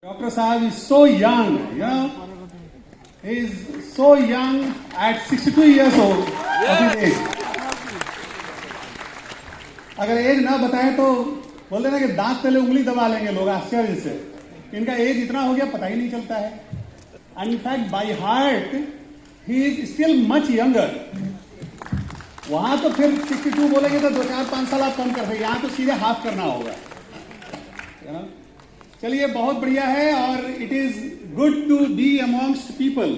Dr. Saab is so young, you know. He is so young at 62 years old of his age. अगर as ना बताएं तो बोलते ना कि दांत तले उंगली दबा लेंगे लोग आश्चर्य से। इनका एज इतना हो गया पता ही नहीं चलता है। In fact, by heart, he is still much younger. वहां तो फिर 62 बोलेंगे तो 2-4-5 साल आप कम कर देंगे, यहाँ तो सीधे हाफ करना होगा। चलिए बहुत बढ़िया है और it is good to be amongst people.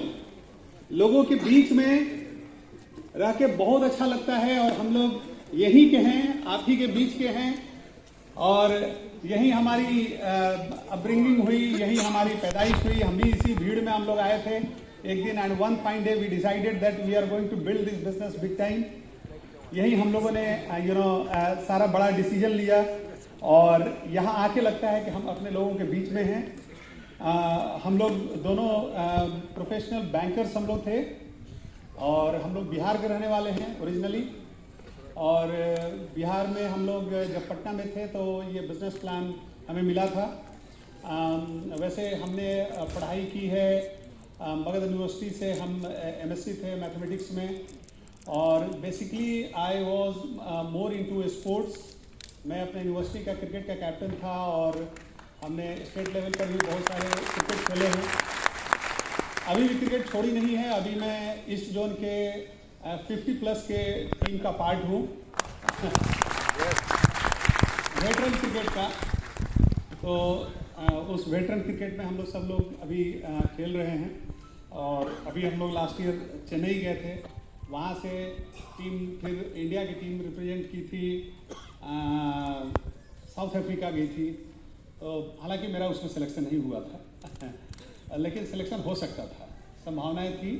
लोगों के बीच में रह के बहुत अच्छा लगता है और हम लोग यहीं के हैं, आप ही के बीच के हैं और यहीं हमारी अपब्रिंगिंग हुई, यहीं हमारी पैदाइश हुई। हम भी इसी भीड़ में हम लोग आए थे एक दिन and one fine day we decided that we are going to build this business big time. यही हम लोगों ने सारा बड़ा डिसीजन लिया और यहाँ आके लगता है कि हम अपने लोगों के बीच में हैं। हम लोग दोनों प्रोफेशनल बैंकर्स हम लोग थे और हम लोग बिहार के रहने वाले हैं ओरिजिनली। और बिहार में हम लोग जब पटना में थे तो ये बिजनेस प्लान हमें मिला था। वैसे हमने पढ़ाई की है मगध यूनिवर्सिटी से, हम एमएससी थे मैथमेटिक्स में और basically I was more into sports. मैं अपने यूनिवर्सिटी का क्रिकेट का कैप्टन था और हमने स्टेट लेवल पर भी बहुत सारे क्रिकेट खेले हैं। अभी भी क्रिकेट छोड़ी नहीं है, अभी मैं ईस्ट जोन के 50+ के टीम का पार्ट हूँ वेटरन क्रिकेट का। तो उस वेटरन क्रिकेट में हम लोग सब लोग अभी खेल रहे हैं और अभी हम लोग लास्ट ईयर चेन्नई गए थे, वहाँ से टीम फिर इंडिया की टीम रिप्रेजेंट की थी, साउथ अफ्रीका गई थी। तो हालांकि मेरा उसमें सिलेक्शन नहीं हुआ था लेकिन सिलेक्शन हो सकता था, संभावनाएं थी।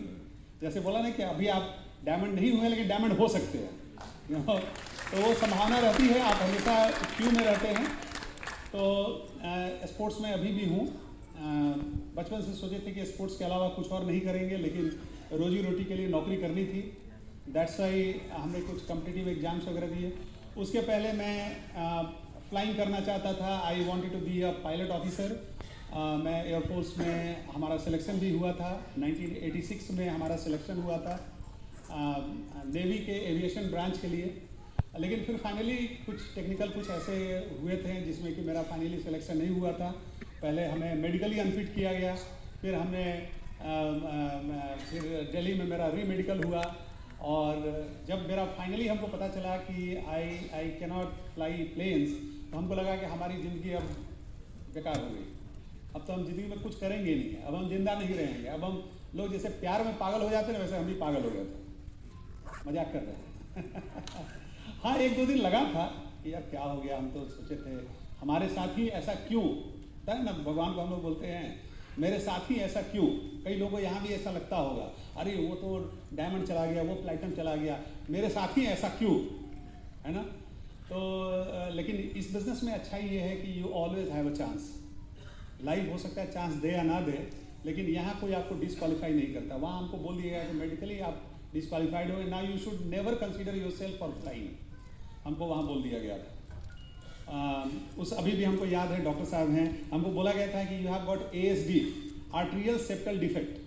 जैसे बोला ना कि अभी आप डायमंड नहीं हुए लेकिन डायमंड हो सकते हैं, तो वो संभावना रहती है। आप हमेशा क्यू में रहते हैं। तो स्पोर्ट्स में अभी भी हूँ। बचपन से सोचे थे कि स्पोर्ट्स के अलावा कुछ और नहीं करेंगे, लेकिन रोजी रोटी के लिए नौकरी करनी थी। दैट्स वाई हमने कुछ कॉम्पिटिटिव एग्जाम्स वगैरह दिए। उसके पहले मैं फ्लाइंग करना चाहता था। I wanted to be a pilot officer. मैं एयरफोर्स में हमारा सिलेक्शन भी हुआ था, 1986 में हमारा सिलेक्शन हुआ था नेवी के एविएशन ब्रांच के लिए। लेकिन फिर फाइनली कुछ टेक्निकल कुछ ऐसे हुए थे जिसमें कि मेरा फाइनली सिलेक्शन नहीं हुआ था। पहले हमें मेडिकली अनफिट किया गया, फिर हमने फिर दिल्ली में मेरा रीमेडिकल हुआ और जब मेरा फाइनली हमको पता चला कि आई कैनॉट फ्लाई प्लेन्स, तो हमको लगा कि हमारी ज़िंदगी अब बेकार हो गई। अब तो हम ज़िंदगी में कुछ करेंगे नहीं, अब हम जिंदा नहीं रहेंगे। अब हम लोग जैसे प्यार में पागल हो जाते हैं वैसे हम भी पागल हो गए थे। मजाक कर रहे हैं हाँ, 1-2 दिन लगा था कि यार क्या हो गया। हम तो सोचे थे हमारे साथ ही ऐसा क्यों होता है ना, भगवान को हम लोग बोलते हैं मेरे साथ ही ऐसा क्यों। कई लोगों को यहाँ भी ऐसा लगता होगा, अरे वो तो डायमंड चला गया, वो प्लैटिनम चला गया, मेरे साथ ही ऐसा क्यों, है ना। तो लेकिन इस बिजनेस में अच्छा ये है कि you always have a chance. Life हो सकता है चांस दे या ना दे, लेकिन यहाँ कोई आपको डिस्क्वालीफाई नहीं करता। वहाँ हमको बोल दिया गया कि मेडिकली आप डिस्क्वालीफाइड हो, now you should never consider your self for flying. हमको वहाँ बोल दिया गया था। उस अभी भी हमको याद है, डॉक्टर साहब हैं, हमको बोला गया था कि you have got ASD, arterial septal defect.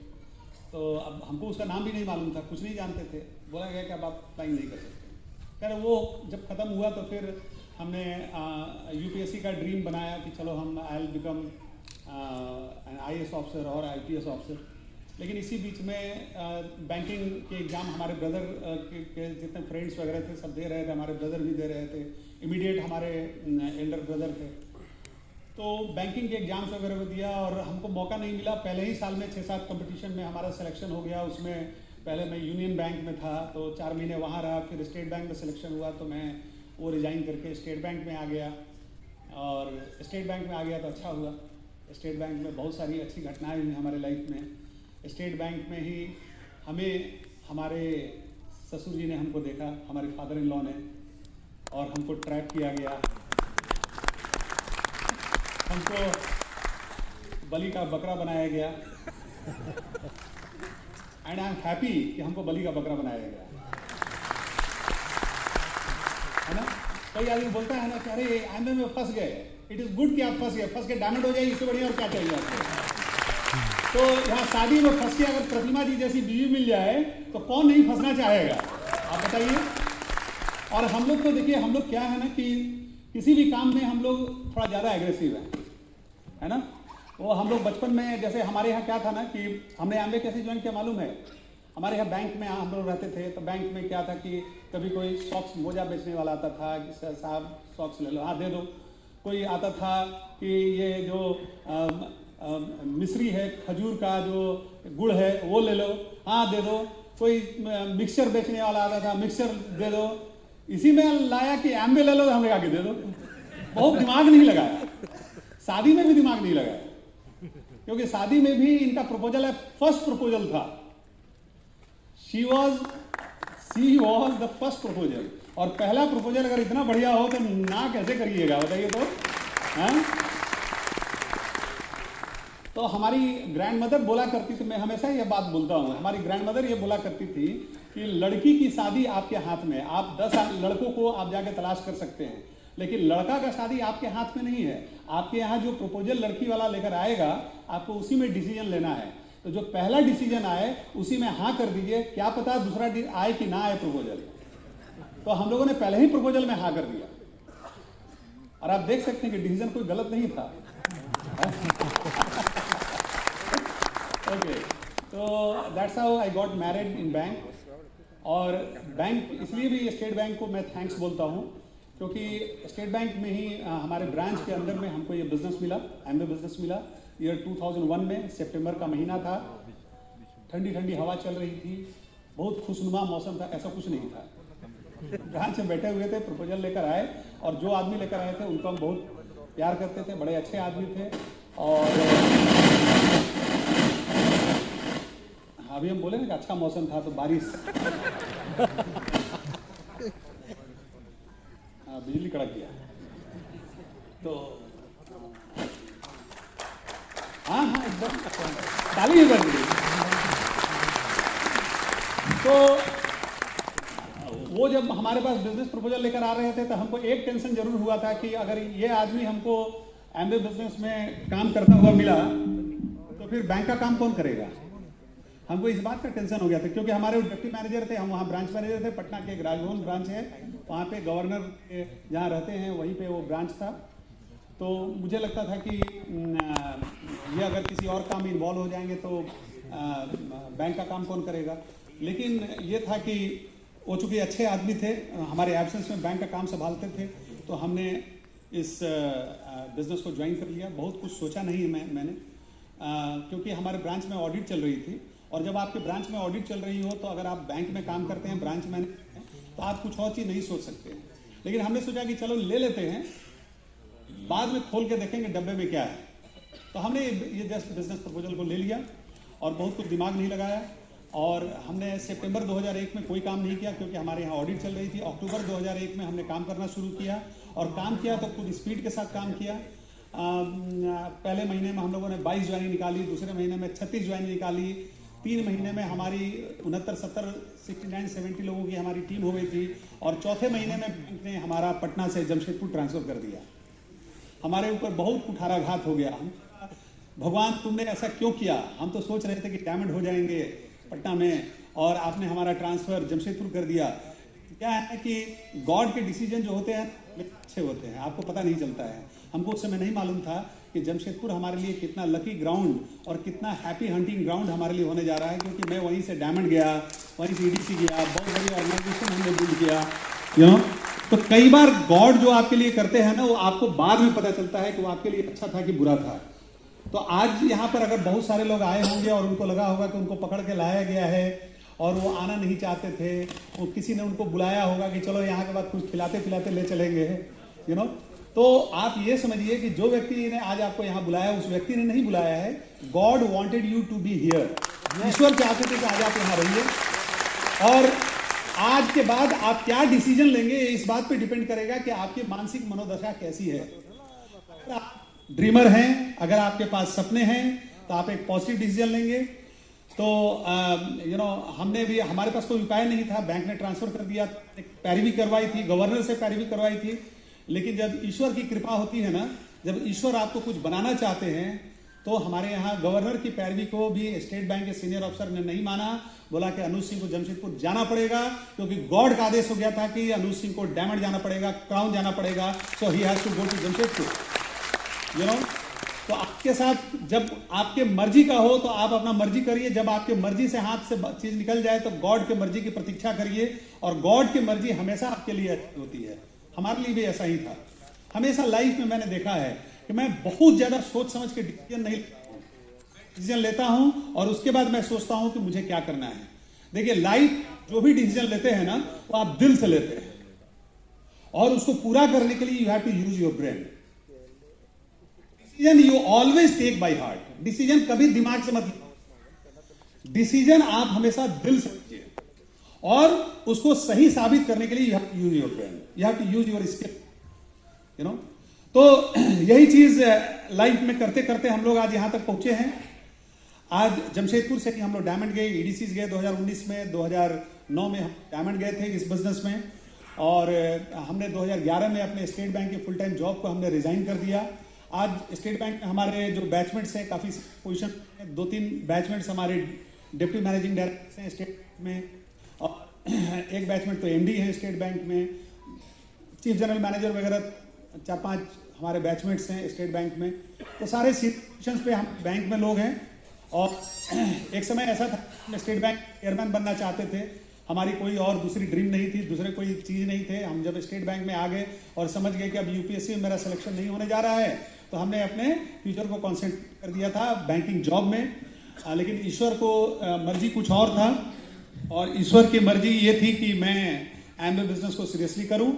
तो अब हमको उसका नाम भी नहीं मालूम था, कुछ नहीं जानते थे। बोला गया कि अब आप फ्लाइंग नहीं कर सकते। खैर वो जब ख़त्म हुआ तो फिर हमने UPSC का ड्रीम बनाया कि चलो हम I will become an IAS officer और IPS ऑफिसर। लेकिन इसी बीच में बैंकिंग के एग्ज़ाम हमारे ब्रदर के जितने फ्रेंड्स वगैरह थे सब दे रहे थे, हमारे ब्रदर भी दे रहे थे, इमीडिएट हमारे एल्डर ब्रदर थे। तो बैंकिंग के एग्जाम्स वगैरह में दिया और हमको मौका नहीं मिला। पहले ही साल में 6-7 कंपटीशन में हमारा सिलेक्शन हो गया। उसमें पहले मैं यूनियन बैंक में था तो 4 महीने वहाँ रहा, फिर स्टेट बैंक में सिलेक्शन हुआ तो मैं वो रिज़ाइन करके स्टेट बैंक में आ गया। और स्टेट बैंक में आ गया तो अच्छा हुआ। स्टेट बैंक में बहुत सारी अच्छी घटनाएँ हुई हमारे लाइफ में। स्टेट बैंक में ही हमें हमारे ससुर जी ने हमको देखा, हमारे फादर इन लॉ ने, और हमको ट्रैप किया गया। हमको बलि का बकरा बनाया गया एंड आई एम हैप्पी कि हमको बलि का बकरा बनाया गया, है ना। कई आदमी बोलता है ना कि अरे आंदे में फंस गए, इट इज गुड कि आप फंस के डायमंड हो जाए, इससे बढ़िया और क्या चाहिए आपको। तो यहाँ शादी में फंस के अगर प्रतिमा जी जैसी बीवी मिल जाए तो कौन नहीं फंसना चाहेगा, आप बताइए। और हम लोग तो देखिए, हम लोग क्या है ना कि किसी भी काम में हम लोग थोड़ा ज़्यादा एग्रेसिव है ना। वो हम लोग बचपन में, जैसे हमारे यहाँ क्या था ना कि हमने एमबीए कैसे ज्वाइन किया मालूम है, हमारे यहाँ बैंक में हम लोग रहते थे, तो बैंक में क्या था कि कभी कोई सॉक्स मोजा बेचने वाला आता था कि सर साहब सॉक्स ले लो, हाँ दे दो। कोई आता था कि ये जो मिश्री है, खजूर का जो गुड़ है वो ले लो, हाँ दे दो। कोई मिक्सचर बेचने वाला आता था, मिक्सचर दे दो। इसी में लाया कि एमबीए ले लो, हमने कहा कि दे दो। बहुत दिमाग नहीं लगाया, शादी में भी दिमाग नहीं लगाया, क्योंकि शादी में भी इनका प्रपोजल है, फर्स्ट प्रपोजल था। She was the first proposal. और पहला प्रपोजल अगर इतना बढ़िया हो तो ना कैसे करिएगा बताइए तो, हाँ? तो हमारी ग्रैंड मदर बोला करती थी, मैं हमेशा ये बात बोलता हूँ, हमारी ग्रैंड मदर ये बोला करती थी कि लड़की की शादी आपके हाथ में, आप 10 लड़कों को आप जाके तलाश कर सकते हैं, लेकिन लड़का का शादी आपके हाथ में नहीं है। आपके यहाँ जो प्रपोजल लड़की वाला लेकर आएगा, आपको उसी में डिसीजन लेना है। तो जो पहला डिसीजन आए उसी में हाँ कर दीजिए, क्या पता दूसरा आए कि ना आए प्रपोजल। तो हम लोगों ने पहले ही प्रपोजल में हाँ कर दिया, और आप देख सकते हैं कि डिसीजन कोई गलत नहीं था। ओके, तो that's how I got married in bank. और बैंक इसलिए भी स्टेट बैंक को मैं थैंक्स बोलता हूँ, क्योंकि स्टेट बैंक में ही हमारे ब्रांच के अंदर में हमको ये बिजनेस मिला, एमबीए बिजनेस मिला। ईयर 2001 में सितंबर का महीना था, ठंडी ठंडी हवा चल रही थी, बहुत खुशनुमा मौसम था, ऐसा कुछ नहीं था। ब्रांच में बैठे हुए थे, प्रपोजल लेकर आए, और जो आदमी लेकर आए थे उनको हम बहुत प्यार करते थे, बड़े अच्छे आदमी थे। और अभी हम बोले ना कि अच्छा मौसम था तो बारिश, बिजली कड़क गया तो हाँ एकदम ताली ही बन गई। तो वो जब हमारे पास बिजनेस प्रपोजल लेकर आ रहे थे तो हमको एक टेंशन जरूर हुआ था कि अगर ये आदमी हमको एमबीए बिजनेस में काम करता हुआ मिला तो फिर बैंक का काम कौन करेगा। हमको इस बात का टेंशन हो गया था, क्योंकि हमारे डिप्टी मैनेजर थे, हम वहाँ ब्रांच मैनेजर थे, पटना के एक राजभवन ब्रांच है, वहाँ पे गवर्नर जहाँ रहते हैं वहीं पे वो ब्रांच था। तो मुझे लगता था कि ये अगर किसी और काम में इन्वॉल्व हो जाएंगे तो बैंक का काम कौन करेगा। लेकिन ये था कि वो चूँकि अच्छे आदमी थे, हमारे एब्सेंस में बैंक का काम संभालते थे, तो हमने इस बिजनेस को ज्वाइन कर लिया। बहुत कुछ सोचा नहीं मैंने, क्योंकि हमारे ब्रांच में ऑडिट चल रही थी, और जब आपके ब्रांच में ऑडिट चल रही हो तो अगर आप बैंक में काम करते हैं, ब्रांच मैनेजर हैं, तो आप कुछ और चीज़ नहीं सोच सकते हैं। लेकिन हमने सोचा कि चलो ले लेते हैं, बाद में खोल के देखेंगे डब्बे में क्या है। तो हमने ये जस्ट बिजनेस प्रपोजल को ले लिया और बहुत कुछ दिमाग नहीं लगाया, और हमने सितंबर 2001 में कोई काम नहीं किया, क्योंकि हमारे यहाँ ऑडिट चल रही थी। अक्टूबर 2001 में हमने काम करना शुरू किया, और काम किया तो कुछ स्पीड के साथ काम किया। पहले महीने में हम लोगों ने 22 ज्वाइनिंग निकाली, दूसरे महीने में 36 ज्वाइनिंग निकाली, 3 महीने में हमारी 69, 70, 69, 70 लोगों की हमारी टीम हो गई थी, और चौथे महीने में बैंक ने हमारा पटना से जमशेदपुर ट्रांसफर कर दिया। हमारे ऊपर बहुत कुठाराघात हो गया। भगवान तुमने ऐसा क्यों किया, हम तो सोच रहे थे कि डायमंड हो जाएंगे पटना में, और आपने हमारा ट्रांसफर जमशेदपुर कर दिया। क्या है कि गॉड के डिसीजन जो होते हैं अच्छे होते हैं, आपको पता नहीं चलता है। हमको उस समय नहीं मालूम था कि जमशेदपुर हमारे लिए कितना लकी ग्राउंड और कितना हैप्पी हंटिंग ग्राउंड हमारे लिए होने जा रहा है, क्योंकि मैं वहीं से डायमंड गया, वहीं से EDC गया, बहुत बड़ी ऑर्गेनाइजेशन हमने बिल्ड किया। तो कई बार गॉड जो आपके लिए करते हैं ना, वो आपको बाद में पता चलता है कि वो आपके लिए अच्छा था कि बुरा था। तो आज यहाँ पर अगर बहुत सारे लोग आए होंगे और उनको लगा होगा कि उनको पकड़ के लाया गया है और वो आना नहीं चाहते थे, वो किसी ने उनको बुलाया होगा कि चलो यहाँ के बाद कुछ खिलाते पिलाते ले चलेंगे, तो आप ये समझिए कि जो व्यक्ति ने आज आपको यहाँ बुलाया, उस व्यक्ति ने नहीं बुलाया है। God wanted you to be here. ईश्वर चाहते थे कि आज आप यहाँ रहिए, और आज के बाद आप क्या डिसीजन लेंगे इस बात पे डिपेंड करेगा कि आपकी मानसिक मनोदशा कैसी है। अगर आप ड्रीमर हैं, अगर आपके पास सपने हैं, तो आप एक पॉजिटिव डिसीजन लेंगे। तो हमने भी, हमारे पास कोई उपाय नहीं था, बैंक ने ट्रांसफर कर दिया, पैरवी करवाई थी, गवर्नर से पैरवी करवाई थी। लेकिन जब ईश्वर की कृपा होती है ना, जब ईश्वर आपको कुछ बनाना चाहते हैं तो हमारे यहाँ गवर्नर की पैरवी को भी स्टेट बैंक के सीनियर अफसर ने नहीं माना, बोला कि अनुज सिंह को जमशेदपुर जाना पड़ेगा क्योंकि गॉड का आदेश हो गया था कि अनुज सिंह को डायमंड जाना पड़ेगा, क्राउन जाना पड़ेगा, so he has to go to Jamshedpur. You know, तो आपके साथ जब आपके मर्जी का हो तो आप अपना मर्जी करिए, जब आपके मर्जी से हाथ से चीज निकल जाए तो गॉड के मर्जी की प्रतीक्षा करिए, और गॉड की मर्जी हमेशा आपके लिए होती है। हमारे लिए भी ऐसा ही था। हमेशा लाइफ में मैंने देखा है कि मैं बहुत ज्यादा सोच समझ के डिसीजन लेता हूं और उसके बाद मैं सोचता हूं कि मुझे क्या करना है। देखिए, लाइफ जो भी डिसीजन लेते हैं ना, वो आप दिल से लेते हैं और उसको पूरा करने के लिए you have to use your brain. Decision you always take by heart. Decision कभी दिमाग से मत, डिसीजन आप हमेशा दिल से लीजिए और उसको सही साबित करने के लिए you have to use your brain, you have to use your skill, you know. तो यही चीज लाइफ में करते करते हम लोग आज यहां तक पहुंचे हैं। आज जमशेदपुर से हम लोग डायमंड गए, ईडीसीज गए 2019 में, 2009 में हम डायमंड गए थे इस बिजनेस में, और हमने 2011 में अपने स्टेट बैंक के फुल टाइम जॉब को हमने रिजाइन कर दिया। आज स्टेट बैंक में हमारे जो बैचमेट्स हैं काफ़ी पोजीशन, 2-3 बैचमेट्स हमारे डिप्टी मैनेजिंग डायरेक्टर हैं स्टेट में, और एक बैचमेट तो एमडी है स्टेट बैंक में, चीफ जनरल मैनेजर वगैरह 4-5 हमारे बैचमेट्स हैं स्टेट बैंक में। तो सारे पोजीशंस पे हम बैंक में लोग हैं। और एक समय ऐसा था हम स्टेट बैंक चेयरमैन बनना चाहते थे, हमारी कोई और दूसरी ड्रीम नहीं थी, दूसरे कोई चीज़ नहीं थे। हम जब स्टेट बैंक में आ गए और समझ गए कि अब यूपीएससी में मेरा सिलेक्शन नहीं होने जा रहा है, तो हमने अपने फ्यूचर को कॉन्सेंट्रेट कर दिया था बैंकिंग जॉब में। लेकिन ईश्वर को मर्जी कुछ और था, और ईश्वर की मर्जी ये थी कि मैं एमबीए बिजनेस को सीरियसली करूं।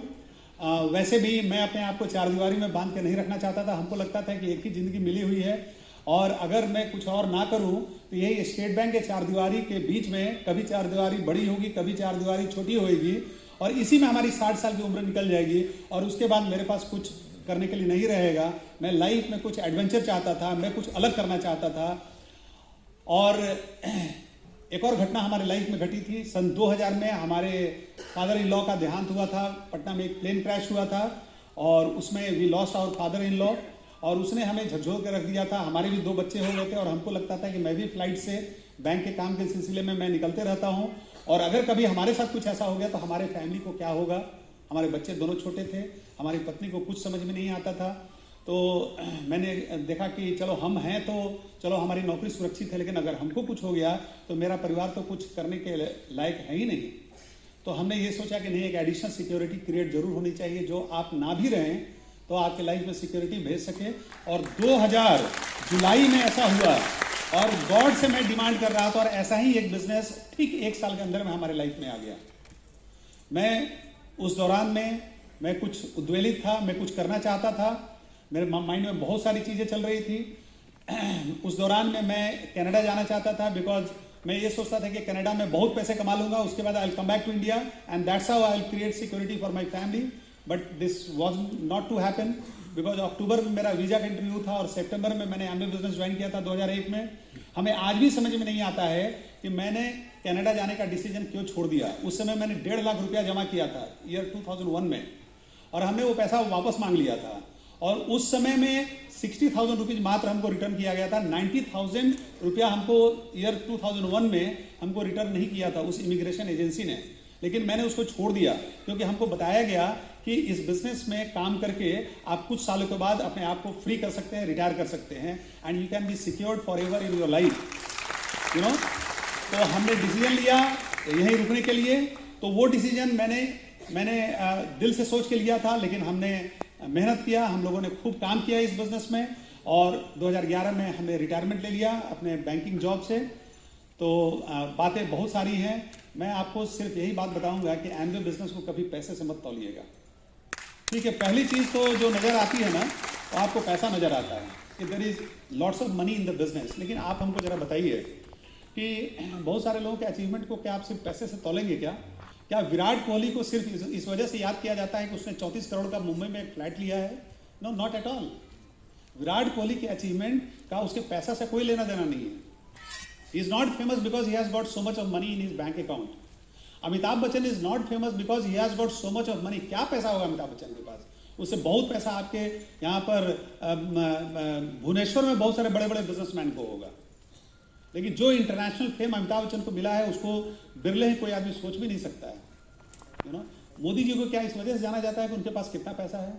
वैसे भी मैं अपने आप को चार दीवारी में बांध के नहीं रखना चाहता था। हमको लगता था कि एक ही जिंदगी मिली हुई है, और अगर मैं कुछ और ना करूं तो यही स्टेट बैंक के चार दीवारी के बीच में कभी चार दीवारी बड़ी होगी, कभी चार दीवारी छोटी होगी, और इसी में हमारी 60 साल की उम्र निकल जाएगी, और उसके बाद मेरे पास कुछ करने के लिए नहीं रहेगा। मैं लाइफ में कुछ एडवेंचर चाहता था, मैं कुछ अलग करना चाहता था। और एक और घटना हमारे लाइफ में घटी थी। सन 2000 में हमारे फादर इन लॉ का देहांत हुआ था। पटना में एक प्लेन क्रैश हुआ था, और उसमें we lost our father in law, और उसने हमें झकझोर के रख दिया था। हमारे भी 2 बच्चे हो गए थे, और हमको लगता था कि मैं भी फ्लाइट से बैंक के काम के सिलसिले में मैं निकलते रहता हूँ, और अगर कभी हमारे साथ कुछ ऐसा हो गया तो हमारे फैमिली को क्या होगा। हमारे बच्चे दोनों छोटे थे, हमारी पत्नी को कुछ समझ में नहीं आता था। तो मैंने देखा कि चलो हम हैं तो चलो हमारी नौकरी सुरक्षित है, लेकिन अगर हमको कुछ हो गया तो मेरा परिवार तो कुछ करने के लायक है ही नहीं। तो हमने ये सोचा कि नहीं, एक एडिशनल सिक्योरिटी क्रिएट जरूर होनी चाहिए, जो आप ना भी रहें तो आपके लाइफ में सिक्योरिटी भेज सके। और 2000 जुलाई में ऐसा हुआ, और गॉड से मैं डिमांड कर रहा था, और ऐसा ही एक बिजनेस ठीक 1 साल के अंदर में हमारे लाइफ में आ गया। मैं उस दौरान में मैं कुछ उद्वेलित था, मैं कुछ करना चाहता था, मेरे माइंड में बहुत सारी चीज़ें चल रही थी। उस दौरान में मैं कनाडा जाना चाहता था, बिकॉज मैं ये सोचता था कि कनाडा में बहुत पैसे कमा लूंगा, उसके बाद I will come back to India and that's how I will create security for my family. But this was not to happen, because October में मेरा वीजा का इंटरव्यू था, और सितंबर में मैंने एमबीए बिजनेस ज्वाइन किया था 2001 में। हमें आज भी समझ में नहीं आता है कि मैंने कनाडा जाने का डिसीजन क्यों छोड़ दिया। उस समय मैंने 1.5 लाख रुपया जमा किया था ईयर 2001 में, और हमने वो पैसा वापस मांग लिया था, और उस समय में 60,000 रुपीज मात्र हमको रिटर्न किया गया था। 90,000 रुपया हमको ईयर 2001 में हमको रिटर्न नहीं किया था उस इमिग्रेशन एजेंसी ने, लेकिन मैंने उसको छोड़ दिया क्योंकि हमको बताया गया कि इस बिजनेस में काम करके आप कुछ सालों के बाद अपने आप को फ्री कर सकते हैं, रिटायर कर सकते हैं, and you can be secured for ever in your life, you know. तो हमने डिसीजन लिया यहीं रुकने के लिए। तो वो डिसीजन मैंने दिल से सोच के लिया था, लेकिन हमने मेहनत किया, हम लोगों ने खूब काम किया इस बिजनेस में, और 2011 में हमने रिटायरमेंट ले लिया अपने बैंकिंग जॉब से। तो बातें बहुत सारी हैं, मैं आपको सिर्फ यही बात बताऊंगा कि एमबीए बिजनेस को कभी पैसे से मत तौलिएगा, ठीक है। पहली चीज़ तो जो नज़र आती है ना, तो आपको पैसा नज़र आता है कि there is lots of money in the business, लेकिन आप हमको ज़रा बताइए कि बहुत सारे लोगों के अचीवमेंट को क्या आप सिर्फ पैसे से तौलेंगे क्या विराट कोहली को सिर्फ इस वजह से याद किया जाता है कि उसने 34 करोड़ का मुंबई में एक फ्लैट लिया है? No, not at all. Virat Kohli के अचीवमेंट का उसके पैसा से कोई लेना देना नहीं है। He is not famous because he has got so much of money in his bank account. Amitabh Bachchan is not famous because he has got so much of money. क्या पैसा होगा अमिताभ बच्चन के पास? उससे बहुत पैसा आपके यहाँ पर भुवनेश्वर में बहुत सारे बड़े बड़े बिजनेसमैन को होगा, लेकिन जो इंटरनेशनल फेम अमिताभ बच्चन को मिला है उसको बिरले ही कोई आदमी सोच भी नहीं सकता है। मोदी जी को क्या इस वजह से जाना जाता है कि उनके पास कितना पैसा है?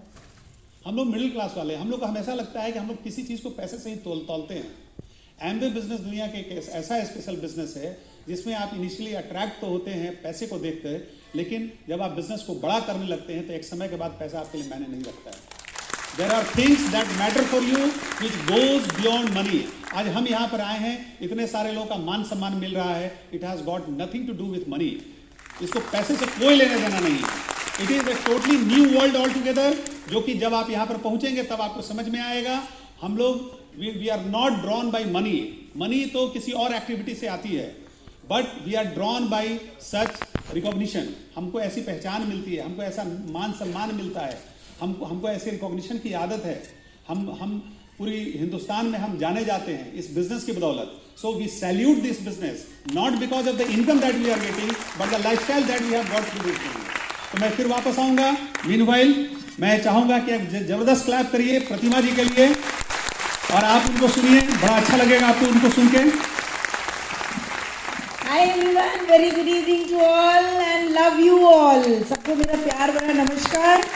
हम लोग मिडिल क्लास वाले, हम लोग को हमेशा लगता है कि हम लोग किसी चीज़ को पैसे से ही तोलते हैं। एमवे बिजनेस दुनिया के एक ऐसा स्पेशल बिजनेस है जिसमें आप इनिशियली अट्रैक्ट तो होते हैं पैसे को देखकर, लेकिन जब आप बिजनेस को बड़ा करने लगते हैं तो एक समय के बाद पैसा आपके लिए मायने नहीं रखता है। There are things that matter for you which goes beyond money. आज हम यहाँ पर आए हैं, इतने सारे लोगों का मान सम्मान मिल रहा है, it has got nothing to do with money. इसको पैसे से कोई लेना देना नहीं है। It is a totally new world all together, जो कि जब आप यहाँ पर पहुँचेंगे तब आपको समझ में आएगा। हम लोग we are not drawn by money. Money तो किसी और एक्टिविटी से आती है, but we are drawn by such recognition. हमको ऐसी पहचान मिलती है, हमको ऐसा मान सम्मान मिलता है, हमको ऐसे रिकॉग्निशन की आदत है। हम पूरी हिंदुस्तान में हम जाने जाते हैं इस बिजनेस की बदौलत। So we salute this business not because of the income that we are getting but the lifestyle that we have got through this business. तो मैं फिर वापस आऊंगा। मीनवाइल मैं चाहूंगा कि आप जबरदस्त क्लैप करिए प्रतिमा जी के लिए और आप उनको सुनिए, बड़ा अच्छा लगेगा आपको उनको सुन के। Hi everyone, very good evening to all and love you all। सबको मेरा प्यार भरा नमस्कार।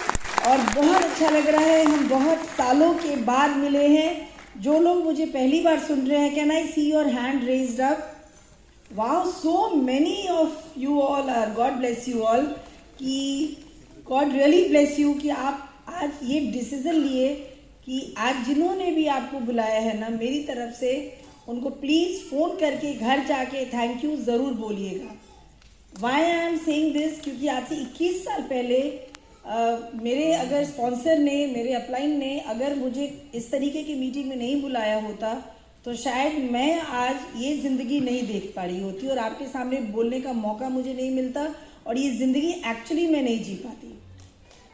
और बहुत अच्छा लग रहा है, हम बहुत सालों के बाद मिले हैं। जो लोग मुझे पहली बार सुन रहे हैं, can I see your hand raised up? Wow, so many of you all are, God bless you all, कि गॉड रियली ब्लेस यू कि आप आज ये डिसीजन लिए कि आज जिन्होंने भी आपको बुलाया है ना, मेरी तरफ से उनको प्लीज़ फ़ोन करके घर जाके थैंक यू ज़रूर बोलिएगा। Why I am saying this, क्योंकि आज से 21 साल पहले मेरे अगर स्पॉन्सर ने, मेरे अपलाइन ने अगर मुझे इस तरीके की मीटिंग में नहीं बुलाया होता तो शायद मैं आज ये ज़िंदगी नहीं देख पा रही होती और आपके सामने बोलने का मौका मुझे नहीं मिलता और ये ज़िंदगी एक्चुअली मैं नहीं जी पाती।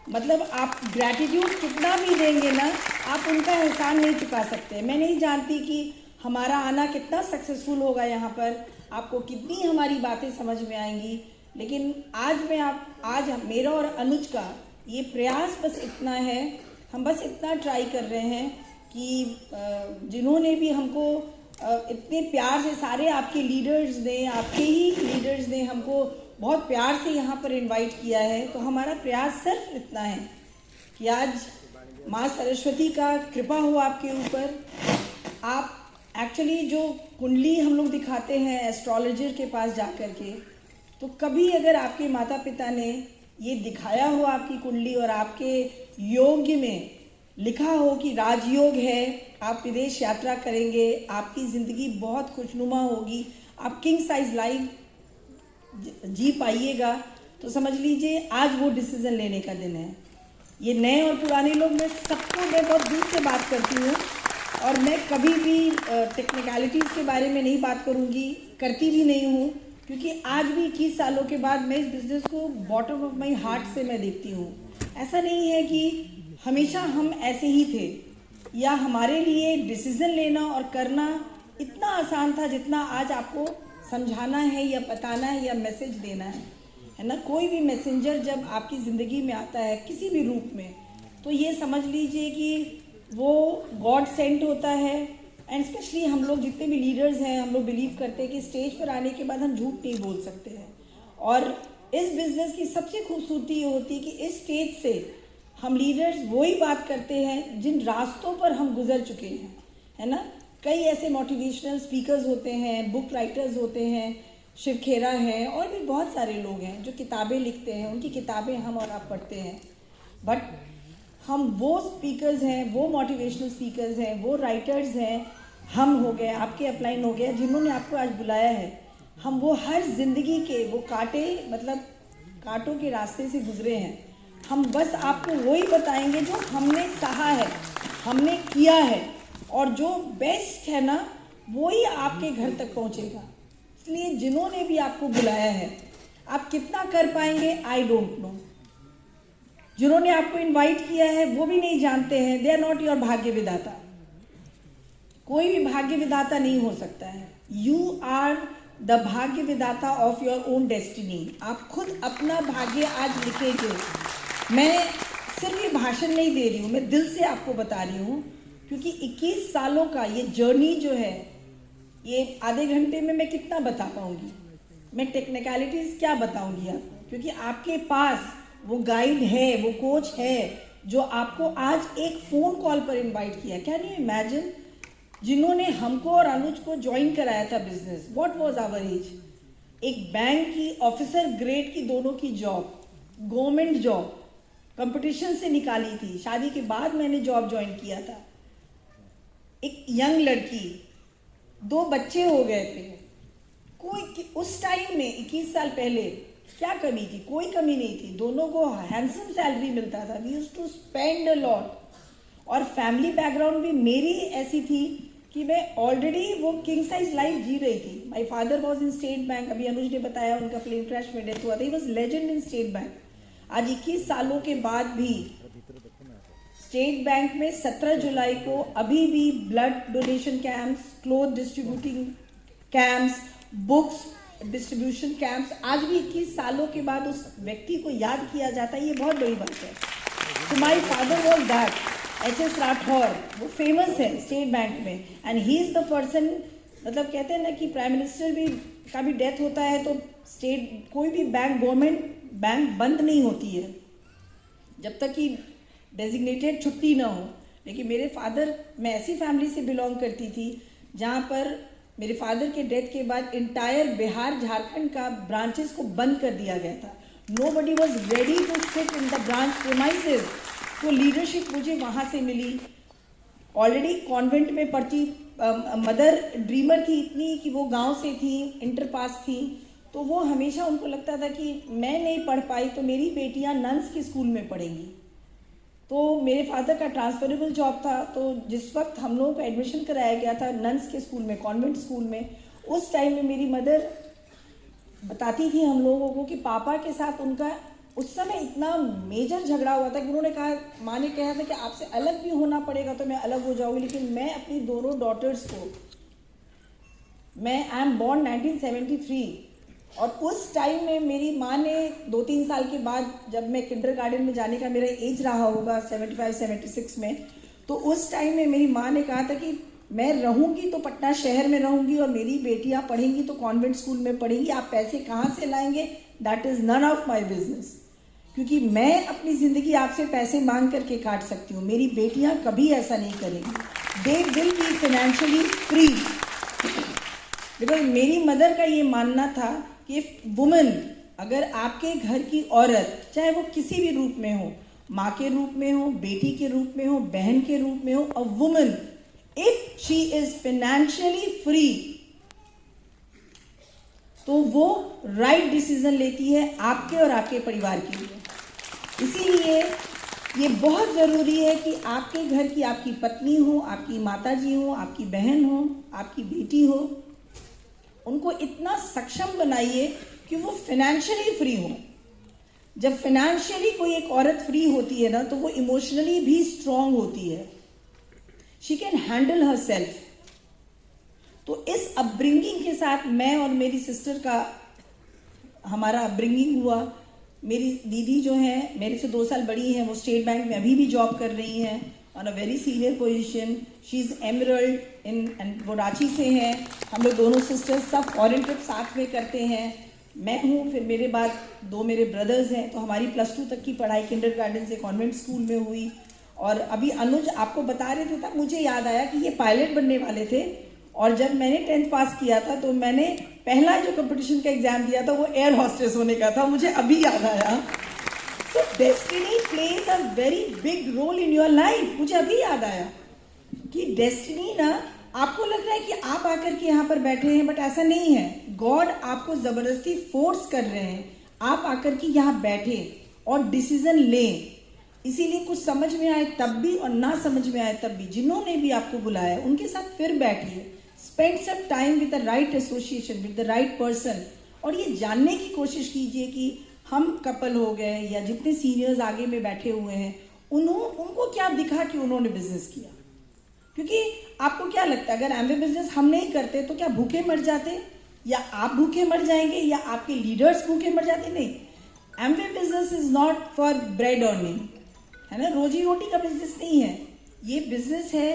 मतलब आप ग्रैटिट्यूड कितना भी देंगे ना, आप उनका एहसान नहीं चुका सकते। मैं नहीं जानती कि हमारा आना कितना सक्सेसफुल होगा यहाँ पर, आपको कितनी हमारी बातें समझ में आएंगी, लेकिन आज मेरा और अनुज का ये प्रयास बस इतना है, हम बस इतना ट्राई कर रहे हैं कि जिन्होंने भी हमको इतने प्यार से, सारे आपके लीडर्स ने, आपके ही लीडर्स ने हमको बहुत प्यार से यहाँ पर इनवाइट किया है, तो हमारा प्रयास सिर्फ इतना है कि आज माँ सरस्वती का कृपा हो आपके ऊपर। आप एक्चुअली जो कुंडली हम लोग दिखाते हैं एस्ट्रोलॉजर के पास जा कर के, तो कभी अगर आपके माता पिता ने ये दिखाया हो आपकी कुंडली और आपके योग्य में लिखा हो कि राजयोग है, आप विदेश यात्रा करेंगे, आपकी ज़िंदगी बहुत खुशनुमा होगी, आप किंग साइज लाइफ जी पाइएगा, तो समझ लीजिए आज वो डिसीज़न लेने का दिन है। ये नए और पुराने लोग, मैं सबको, मैं बहुत दूर से बात करती हूँ और मैं कभी भी टेक्निकलिटीज़ के बारे में नहीं बात करूँगी, करती भी नहीं हूँ, क्योंकि आज भी 21 सालों के बाद मैं इस बिज़नेस को बॉटम ऑफ माई हार्ट से मैं देखती हूँ। ऐसा नहीं है कि हमेशा हम ऐसे ही थे या हमारे लिए डिसीज़न लेना और करना इतना आसान था जितना आज आपको समझाना है या बताना है या मैसेज देना है ना। कोई भी मैसेंजर जब आपकी ज़िंदगी में आता है किसी भी रूप में, तो ये समझ लीजिए कि वो गॉड सेंट होता है। एंड स्पेशली हम लोग जितने भी लीडर्स हैं, हम लोग बिलीव करते हैं कि स्टेज पर आने के बाद हम झूठ नहीं बोल सकते हैं। और इस बिज़नेस की सबसे खूबसूरती ये होती है कि इस स्टेज से हम लीडर्स वही बात करते हैं जिन रास्तों पर हम गुजर चुके हैं, है ना। कई ऐसे मोटिवेशनल स्पीकर्स होते हैं, बुक राइटर्स होते हैं, शिव खेरा है और भी बहुत सारे लोग हैं जो किताबें लिखते हैं, उनकी किताबें हम और आप पढ़ते हैं। बट हम वो स्पीकर्स हैं, वो मोटिवेशनल स्पीकर्स हैं, वो राइटर्स हैं, हम हो गए, आपके अपलाइन हो गए, जिन्होंने आपको आज बुलाया है। हम वो हर जिंदगी के वो कांटे, मतलब कांटों के रास्ते से गुजरे हैं। हम बस आपको वही बताएंगे जो हमने सहा है, हमने किया है, और जो बेस्ट है ना वही आपके घर तक पहुंचेगा। इसलिए जिन्होंने भी आपको बुलाया है, आप कितना कर पाएंगे आई डोंट नो। जिन्होंने आपको इनवाइट किया है वो भी नहीं जानते हैं, दे आर नॉट योर भाग्य विधाता। कोई भी भाग्य विधाता नहीं हो सकता है। यू आर द भाग्य विधाता ऑफ योर ओन डेस्टिनी। आप खुद अपना भाग्य आज लिखेंगे। मैं सिर्फ ये भाषण नहीं दे रही हूँ, मैं दिल से आपको बता रही हूँ, क्योंकि 21 सालों का ये जर्नी जो है, ये आधे घंटे में मैं कितना बता पाऊंगी, मैं टेक्निकलिटीज क्या बताऊंगी आपको, क्योंकि आपके पास वो गाइड है, वो कोच है जो आपको आज एक फोन कॉल पर इनवाइट किया। कैन यू इमेजिन, जिन्होंने हमको और अनुज को ज्वाइन कराया था business, what was our age, एक बैंक की ऑफिसर ग्रेड की दोनों की जॉब, गवर्नमेंट जॉब, कंपटीशन से निकाली थी, शादी के बाद मैंने जॉब ज्वाइन किया था, एक यंग लड़की, 2 बच्चे हो गए थे। कोई उस टाइम में 21 साल पहले क्या कमी थी? कोई कमी नहीं थी, दोनों को हैंडसम सैलरी मिलता था, we used to spend a lot. और फैमिली बैकग्राउंड भी मेरी ऐसी थी कि मैं ऑलरेडी वो किंग साइज लाइफ जी रही थी। My father was in state bank, अभी अनुज ने बताया उनका प्लेन क्रैश में डेथ हुआ था, he was legend in state bank. आज 21 सालों के बाद भी स्टेट बैंक में 17 जुलाई को अभी भी blood donation camps, cloth distributing camps, books distribution camps, आज भी 21 सालों के बाद उस व्यक्ति को याद किया जाता है, ये बहुत बड़ी बात है। तो my father was that, HS Rathore, वो फेमस है स्टेट बैंक में, and he is the person, मतलब कहते हैं ना कि प्राइम मिनिस्टर भी का भी डेथ होता है तो स्टेट कोई भी बैंक, गवर्नमेंट बैंक बंद नहीं होती है जब तक कि डेजिग्नेटेड छुट्टी ना हो। लेकिन मेरे फादर, मैं ऐसी फैमिली से बिलोंग करती थी जहाँ पर मेरे फादर के डेथ के बाद इंटायर बिहार, झारखंड का ब्रांचेस को बंद कर दिया गया था। Nobody was ready to sit in the branch premises. तो लीडरशिप मुझे वहाँ से मिली। ऑलरेडी कॉन्वेंट में पढ़ती, मदर ड्रीमर थी इतनी कि वो गांव से थी, इंटर पास थी, तो वो हमेशा उनको लगता था कि मैं नहीं पढ़ पाई तो मेरी बेटियां नन्स के स्कूल में पढ़ेंगी। तो मेरे फादर का ट्रांसफरेबल जॉब था, तो जिस वक्त हम लोगों को एडमिशन कराया गया था नन्स के स्कूल में, कॉन्वेंट स्कूल में, उस टाइम में मेरी मदर बताती थी हम लोगों को कि पापा के साथ उनका उस समय इतना मेजर झगड़ा हुआ था कि उन्होंने कहा, माँ ने कहा था कि आपसे अलग भी होना पड़ेगा तो मैं अलग हो जाऊंगी, लेकिन मैं अपनी दोनों डॉटर्स को, मैं आई एम बॉर्न 1973, और उस टाइम में मेरी माँ ने 2-3 साल के बाद, जब मैं किंडरगार्टन में जाने का मेरा एज रहा होगा 75-76 में, तो उस टाइम में मेरी माँ ने कहा था कि मैं रहूंगी तो पटना शहर में रहूंगी और मेरी बेटियां पढ़ेंगी तो कॉन्वेंट स्कूल में पढ़ेंगी, आप पैसे कहाँ से लाएंगे, that is none of my business, क्योंकि मैं अपनी जिंदगी आपसे पैसे मांग करके काट सकती हूँ, मेरी बेटियां कभी ऐसा नहीं करेंगी, they will be financially free. Because मेरी मदर का ये मानना था कि वुमेन, अगर आपके घर की औरत, चाहे वो किसी भी रूप में हो, माँ के रूप में हो, बेटी के रूप में हो, बहन के रूप में हो, a women if she is financially free, तो वो राइट डिसीजन लेती है आपके और आपके परिवार के लिए। इसीलिए ये बहुत ज़रूरी है कि आपके घर की आपकी पत्नी हो, आपकी माताजी हो, आपकी बहन हो, आपकी बेटी हो, उनको इतना सक्षम बनाइए कि वो फाइनेंशियली फ्री हो। जब फाइनेंशियली कोई एक औरत फ्री होती है ना, तो वो इमोशनली भी स्ट्रांग होती है, she can handle her self. तो इस अपब्रिंगिंग के साथ मैं और मेरी सिस्टर का हमारा अपब्रिंगिंग हुआ। मेरी दीदी जो है मेरे से 2 साल बड़ी हैं, वो स्टेट बैंक में अभी भी जॉब कर रही हैं on a very senior position, she is emerald in, and वो रांची से हैं। हम लोग दोनों सिस्टर्स सब फॉरेन ट्रिप साथ में करते हैं। मैं हूँ, फिर मेरे बाद 2 मेरे ब्रदर्स हैं, तो हमारी +2 तक की पढ़ाई किंडरगार्टन से कॉन्वेंट स्कूल में हुई। और अभी अनुज आपको बता रहे थे, तब मुझे याद आया कि ये पायलट बनने वाले थे, और जब मैंने 10th पास किया था तो मैंने पहला जो कंपटीशन का एग्जाम दिया था वो एयर हॉस्टेस होने का था, मुझे अभी याद आया। So destiny plays a very big role in your life. मुझे अभी याद आया कि डेस्टिनी ना, आपको लग रहा है कि आप आकर के यहाँ पर बैठे हैं, बट ऐसा नहीं है। गॉड आपको जबरदस्ती फोर्स कर रहे हैं, आप आकर के यहाँ बैठे और डिसीजन लें। इसीलिए कुछ समझ में आए तब भी और ना समझ में आए तब भी, जिन्होंने भी आपको बुलाया उनके साथ फिर बैठिए, spend some time with the right association, with the right person, और ये जानने की कोशिश कीजिए कि हम कपल हो गए या जितने सीनियर्स आगे में बैठे हुए हैं, उनको क्या दिखा कि उन्होंने बिजनेस किया। क्योंकि आपको क्या लगता है, अगर एमवे बिजनेस हम नहीं करते तो क्या भूखे मर जाते, या आप भूखे मर जाएंगे, या आपके लीडर्स भूखे मर जाते? नहीं, Amway business is not for bread earning, है ना, रोजी रोटी का बिजनेस नहीं है, ये बिजनेस है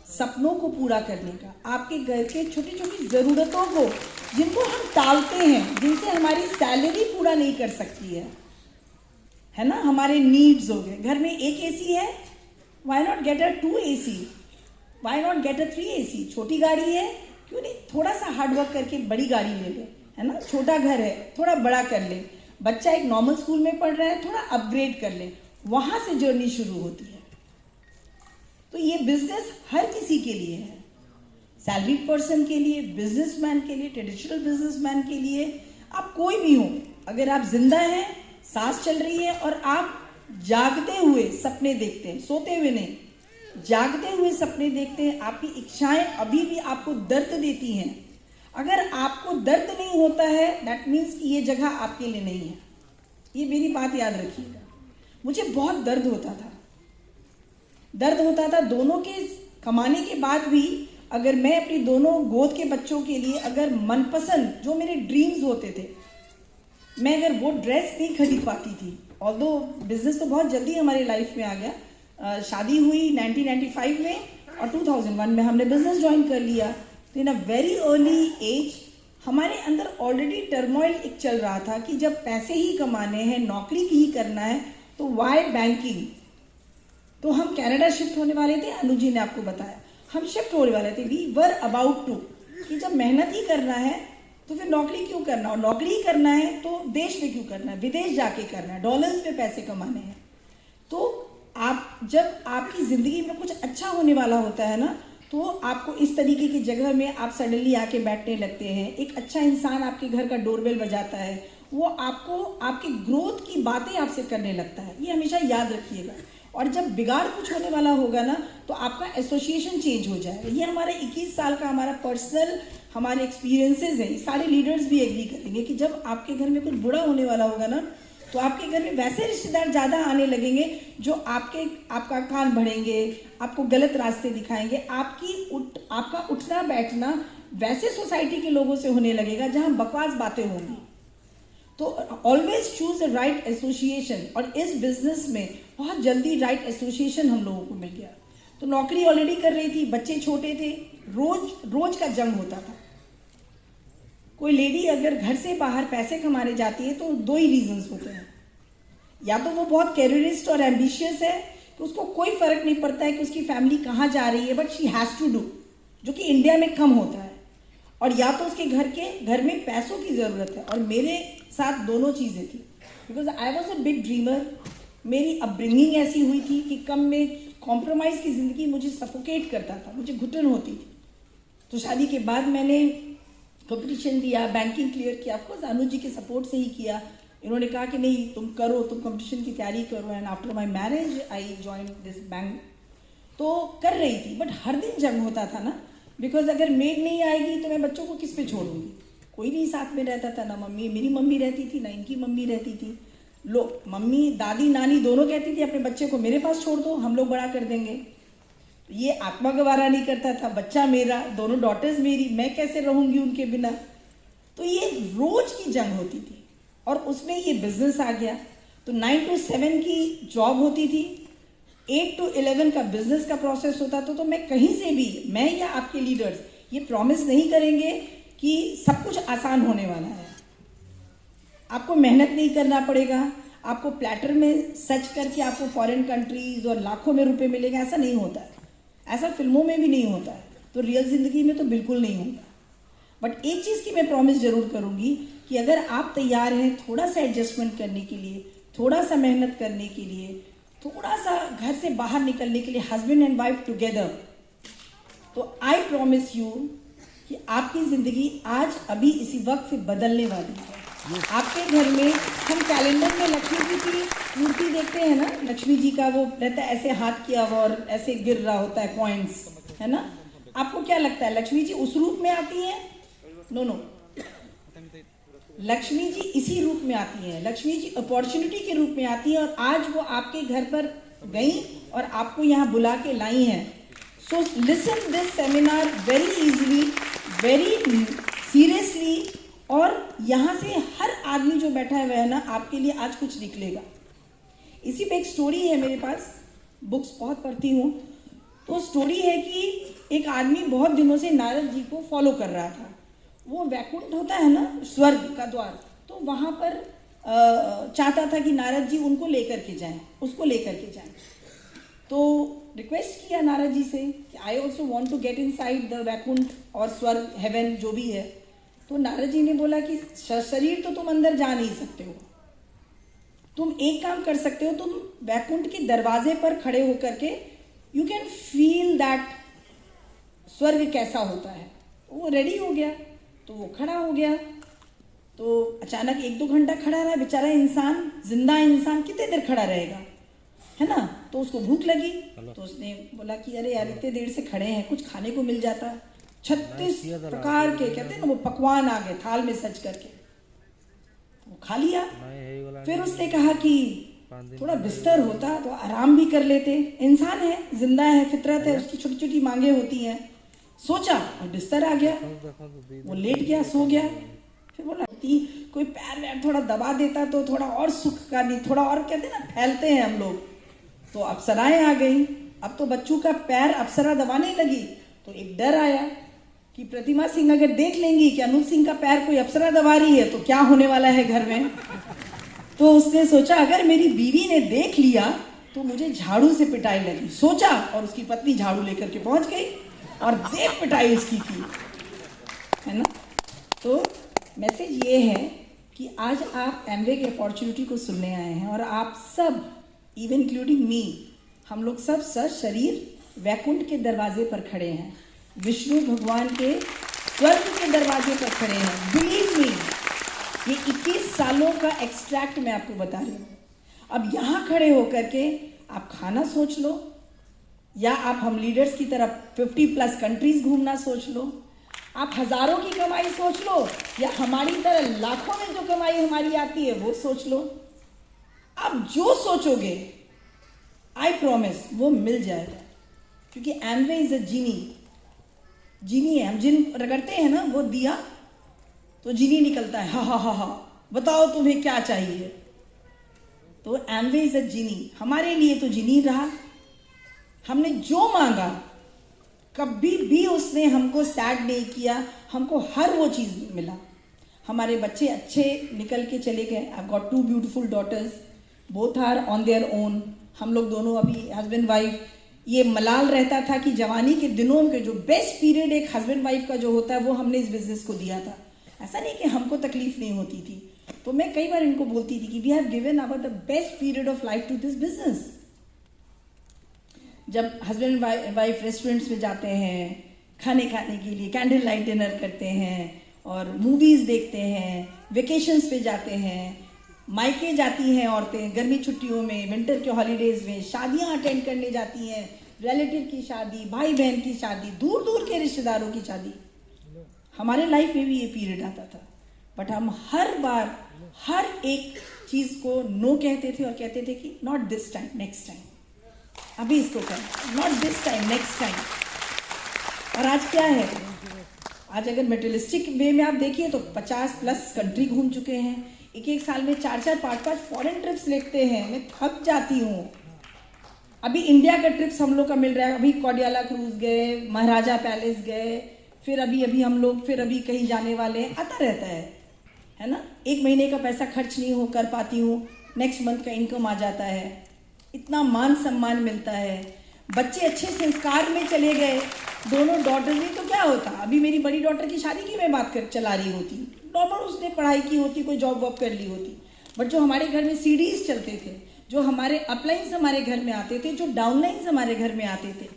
सपनों को पूरा करने का, आपके घर के छोटी छोटी ज़रूरतों को जिनको हम टालते हैं, जिनसे हमारी सैलरी पूरा नहीं कर सकती है ना, हमारे नीड्स हो गए। घर में एक एसी है, why not get a 2 AC, why not get a 3 AC। छोटी गाड़ी है, क्यों नहीं थोड़ा सा हार्डवर्क करके बड़ी गाड़ी ले ले, है ना। छोटा घर है, थोड़ा बड़ा कर ले। बच्चा एक नॉर्मल स्कूल में पढ़ रहा है, थोड़ा अपग्रेड कर ले, वहाँ से जर्नी शुरू होती है। तो ये बिजनेस हर किसी के लिए है, सैलरीड पर्सन के लिए, बिजनेसमैन के लिए, ट्रेडिशनल बिजनेसमैन के लिए, आप कोई भी हो। अगर आप जिंदा हैं, सांस चल रही है और आप जागते हुए सपने देखते हैं, सोते हुए नहीं, जागते हुए सपने देखते हैं, आपकी इच्छाएं अभी भी आपको दर्द देती हैं। अगर आपको दर्द नहीं होता है, दैट मीन्स कि ये जगह आपके लिए नहीं है। ये मेरी बात याद रखिएगा। मुझे बहुत दर्द होता था दोनों के कमाने के बाद भी। अगर मैं अपनी दोनों गोद के बच्चों के लिए अगर मनपसंद जो मेरे ड्रीम्स होते थे, मैं अगर वो ड्रेस नहीं खरीद पाती थी, ऑल्दो बिजनेस तो बहुत जल्दी हमारी लाइफ में आ गया। शादी हुई 1995 में और 2001 में हमने बिजनेस ज्वाइन कर लिया। तो इन अ वेरी अर्ली एज हमारे अंदर ऑलरेडी टर्मोइल एक चल रहा था कि जब पैसे ही कमाने हैं, नौकरी ही करना है, तो वाई बैंकिंग। तो हम कनाडा शिफ्ट होने वाले थे, अनुज जी ने आपको बताया, हम शिफ्ट होने वाले थे। वी वर अबाउट टू, कि जब मेहनत ही करना है तो फिर नौकरी क्यों करना, और नौकरी ही करना है तो देश में क्यों करना है, विदेश जाके करना है, डॉलर्स में पैसे कमाने हैं। तो आप जब आपकी ज़िंदगी में कुछ अच्छा होने वाला होता है ना, तो आपको इस तरीके की जगह में आप सडनली आके बैठने लगते हैं। एक अच्छा इंसान आपके घर का डोरबेल बजाता है, वो आपको आपकी ग्रोथ की बातें आपसे करने लगता है। ये हमेशा याद रखिएगा। और जब बिगाड़ कुछ होने वाला होगा ना, तो आपका एसोसिएशन चेंज हो जाएगा। ये हमारे 21 साल का हमारा पर्सनल हमारे एक्सपीरियंसेस हैं। सारे लीडर्स भी एग्री करेंगे कि जब आपके घर में कुछ बुरा होने वाला होगा ना, तो आपके घर में वैसे रिश्तेदार ज़्यादा आने लगेंगे जो आपका कान भरेंगे, आपको गलत रास्ते दिखाएंगे। आपका उठना बैठना वैसे सोसाइटी के लोगों से होने लगेगा जहाँ बकवास बातें होंगी। तो always choose the right association. और इस बिजनेस में बहुत जल्दी राइट एसोसिएशन हम लोगों को मिल गया। तो नौकरी ऑलरेडी कर रही थी, बच्चे छोटे थे, रोज का जंग होता था। कोई लेडी अगर घर से बाहर पैसे कमाने जाती है तो 2 ही रीजंस होते हैं। या तो वो बहुत कैरियरिस्ट और एम्बिशियस है, तो उसको कोई फर्क नहीं पड़ता है कि उसकी फैमिली कहाँ जा रही है, but she has to do, जो कि इंडिया में कम होता है। और या तो उसके घर में पैसों की ज़रूरत है। और मेरे साथ दोनों चीज़ें थी, because I was a big dreamer. मेरी अपब्रिंगिंग ऐसी हुई थी कि कम में कॉम्प्रोमाइज़ की ज़िंदगी मुझे सफोकेट करता था, मुझे घुटन होती थी। तो शादी के बाद मैंने कंपटीशन दिया, बैंकिंग क्लियर किया, ऑफकोर्स अनुज जी के सपोर्ट से ही किया। इन्होंने कहा कि नहीं तुम करो, तुम कंपटीशन की तैयारी करो। And after my marriage I join this bank. तो कर रही थी, बट हर दिन जंग होता था ना, बिकॉज अगर मेड नहीं आएगी तो मैं बच्चों को किस पे छोड़ूंगी। कोई नहीं साथ में रहता था, ना मेरी मम्मी रहती थी, ना इनकी मम्मी रहती थी। मम्मी दादी नानी दोनों कहती थी अपने बच्चे को मेरे पास छोड़ दो, हम लोग बड़ा कर देंगे। ये आत्मा गवारा नहीं करता था, बच्चा मेरा, दोनों डॉटर्स मेरी, मैं कैसे रहूंगी उनके बिना। तो ये रोज की जंग होती थी और उसमें ये बिजनेस आ गया। तो 9 to 7 की जॉब होती थी, 8 to 11 का बिजनेस का प्रोसेस होता था। तो मैं कहीं से भी, मैं या आपके लीडर्स ये प्रॉमिस नहीं करेंगे कि सब कुछ आसान होने वाला है। आपको मेहनत नहीं करना पड़ेगा, आपको प्लेटर में सर्च करके आपको फॉरेन कंट्रीज और लाखों में रुपए मिलेगा, ऐसा नहीं होता है। ऐसा फिल्मों में भी नहीं होता है, तो रियल जिंदगी में तो बिल्कुल नहीं होता। बट एक चीज़ की मैं प्रॉमिस जरूर करूंगी कि अगर आप तैयार हैं थोड़ा सा एडजस्टमेंट करने के लिए, थोड़ा सा मेहनत करने के लिए, थोड़ा सा घर से बाहर निकलने के लिए, हस्बैंड एंड वाइफ टुगेदर, तो आई प्रॉमिस यू कि आपकी ज़िंदगी आज अभी इसी वक्त से बदलने वाली है। आपके घर में हम कैलेंडर में लक्ष्मी जी की मूर्ति देखते हैं ना, लक्ष्मी जी का वो रहता है ऐसे हाथ किया हुआ और ऐसे गिर रहा होता है कॉइन्स, है ना। आपको क्या लगता है लक्ष्मी जी उस रूप में आती है? नो, लक्ष्मी जी इसी रूप में आती है। लक्ष्मी जी अपॉर्चुनिटी के रूप में आती है और आज वो आपके घर पर गई और आपको यहाँ बुला के लाई हैं। So listen this seminar very easily, very seriously. और यहाँ से हर आदमी जो बैठा है वह ना आपके लिए आज कुछ निकलेगा। इसी पे एक स्टोरी है मेरे पास। बुक्स बहुत पढ़ती हूँ। तो स्टोरी है कि एक आदमी बहुत दिनों से नारद जी को फॉलो कर रहा था। वो वैकुंठ होता है ना, स्वर्ग का द्वार, तो वहाँ पर चाहता था कि नारद जी उनको लेकर के जाएं, उसको लेकर के जाएं। तो रिक्वेस्ट किया नारद जी से कि I also want to get inside the Vaikunth और स्वर्ग, हेवन जो भी है। तो नारद जी ने बोला कि शरीर तो तुम अंदर जा नहीं सकते हो, तुम एक काम कर सकते हो, तुम वैकुंठ के दरवाजे पर खड़े होकर के यू कैन फील दैट स्वर्ग कैसा होता है। वो रेडी हो गया, तो वो खड़ा हो गया। तो अचानक 1-2 घंटा खड़ा रहा बेचारा इंसान, जिंदा इंसान कितने देर खड़ा रहेगा, है ना। तो उसको भूख लगी, तो उसने बोला कि अरे यार इतने देर से खड़े हैं, कुछ खाने को मिल जाता। 36 प्रकार के कहते हैं ना वो पकवान आ गए थाल में सज करके, वो खा लिया। फिर उसने कहा कि थोड़ा बिस्तर होता तो आराम भी कर लेते, इंसान है, जिंदा है, फितरत है, उसकी छोटी छोटी मांगे होती हैं। सोचा और बिस्तर आ गया, वो लेट गया, सो गया। फिर बोला कोई पैर वैर थोड़ा दबा देता तो थोड़ा और सुख का, नहीं थोड़ा और कहते हैं ना फैलते हैं हम लोग। तो अप्सराएं आ गई। अब तो बच्चों का पैर अप्सरा दबाने लगी, तो एक डर आया कि प्रतिमा सिंह अगर देख लेंगी कि अनुज सिंह का पैर कोई अप्सरा दबा रही है तो क्या होने वाला है घर में। तो उसने सोचा अगर मेरी बीवी ने देख लिया तो मुझे झाड़ू से पिटाई लगी। सोचा और उसकी पत्नी झाड़ू लेकर के पहुंच गई और देख पिटाई उसकी की, है ना। तो मैसेज ये है कि आज आप एमवे की अपॉर्चुनिटी को सुनने आए हैं और आप सब, इवन इंक्लूडिंग मी, हम लोग सब शरीर वैकुंठ के दरवाजे पर खड़े हैं, विष्णु भगवान के स्वर्ग के दरवाजे पर खड़े हैं। बिलीव मी, ये 21 सालों का एक्सट्रैक्ट मैं आपको बता रही हूँ। अब यहाँ खड़े होकर के आप खाना सोच लो, या आप हम लीडर्स की तरफ 50+ कंट्रीज घूमना सोच लो, आप हजारों की कमाई सोच लो, या हमारी तरह लाखों में जो कमाई हमारी आती है वो सोच लो। आप जो सोचोगे आई प्रॉमिस वो मिल जाएगा, क्योंकि एमवे इज अ जीनी है। हम जिन रगड़ते हैं ना वो दिया तो जीनी निकलता है, हा हा हा हा, बताओ तुम्हें क्या चाहिए। तो एमवे इज अ जीनी, हमारे लिए तो जीनी रहा। हमने जो मांगा कभी भी उसने हमको सैड नहीं किया, हमको हर वो चीज़ मिला। हमारे बच्चे अच्छे निकल के चले गए। I got 2 beautiful daughters, both are on their own. हम लोग दोनों अभी हस्बैंड वाइफ। ये मलाल रहता था कि जवानी के दिनों के जो बेस्ट पीरियड एक हस्बैंड वाइफ का जो होता है वो हमने इस बिजनेस को दिया था। ऐसा नहीं कि हमको तकलीफ नहीं होती थी। तो मैं कई बार इनको बोलती थी कि we have given our the best period of life to this business. जब हस्बैंड वाइफ रेस्टोरेंट्स में जाते हैं खाने के लिए, कैंडल लाइट डिनर करते हैं और मूवीज़ देखते हैं, वेकेशंस पे जाते हैं, मायके जाती हैं औरतें गर्मी छुट्टियों में, विंटर के हॉलीडेज़ में, शादियां अटेंड करने जाती हैं, रिलेटिव की शादी, भाई बहन की शादी, दूर दूर के रिश्तेदारों की शादी। हमारे लाइफ में भी ये पीरियड आता था, बट हम हर बार हर एक चीज़ को नो कहते थे और कहते थे कि not this time, next time, अभी इसको करें, not this time, next time. और आज क्या है, आज अगर मेटेरियलिस्टिक वे में आप देखिए तो 50+ कंट्री घूम चुके हैं। एक साल में 4-4, 5-5 फॉरेन ट्रिप्स लेते हैं। मैं थक जाती हूँ। अभी इंडिया का ट्रिप्स हम लोग का मिल रहा है। अभी कोडियाला क्रूज गए, महाराजा पैलेस गए, फिर अभी हम लोग फिर अभी कहीं जाने वाले हैं। आता रहता है ना। 1 महीने का पैसा खर्च नहीं हो कर पाती हूँ, नेक्स्ट मंथ का इनकम आ जाता है। इतना मान सम्मान मिलता है। बच्चे अच्छे संस्कार में चले गए, दोनों डॉटर ने, तो क्या होता। अभी मेरी बड़ी डॉटर की शादी की मैं बात चला रही होती, नॉर्मल उसने पढ़ाई की होती, कोई जॉब वॉब कर ली होती, बट जो हमारे घर में सीडीज चलते थे, जो हमारे अपलाइंस हमारे घर में आते थे, जो डाउनलाइंस हमारे घर में आते थे,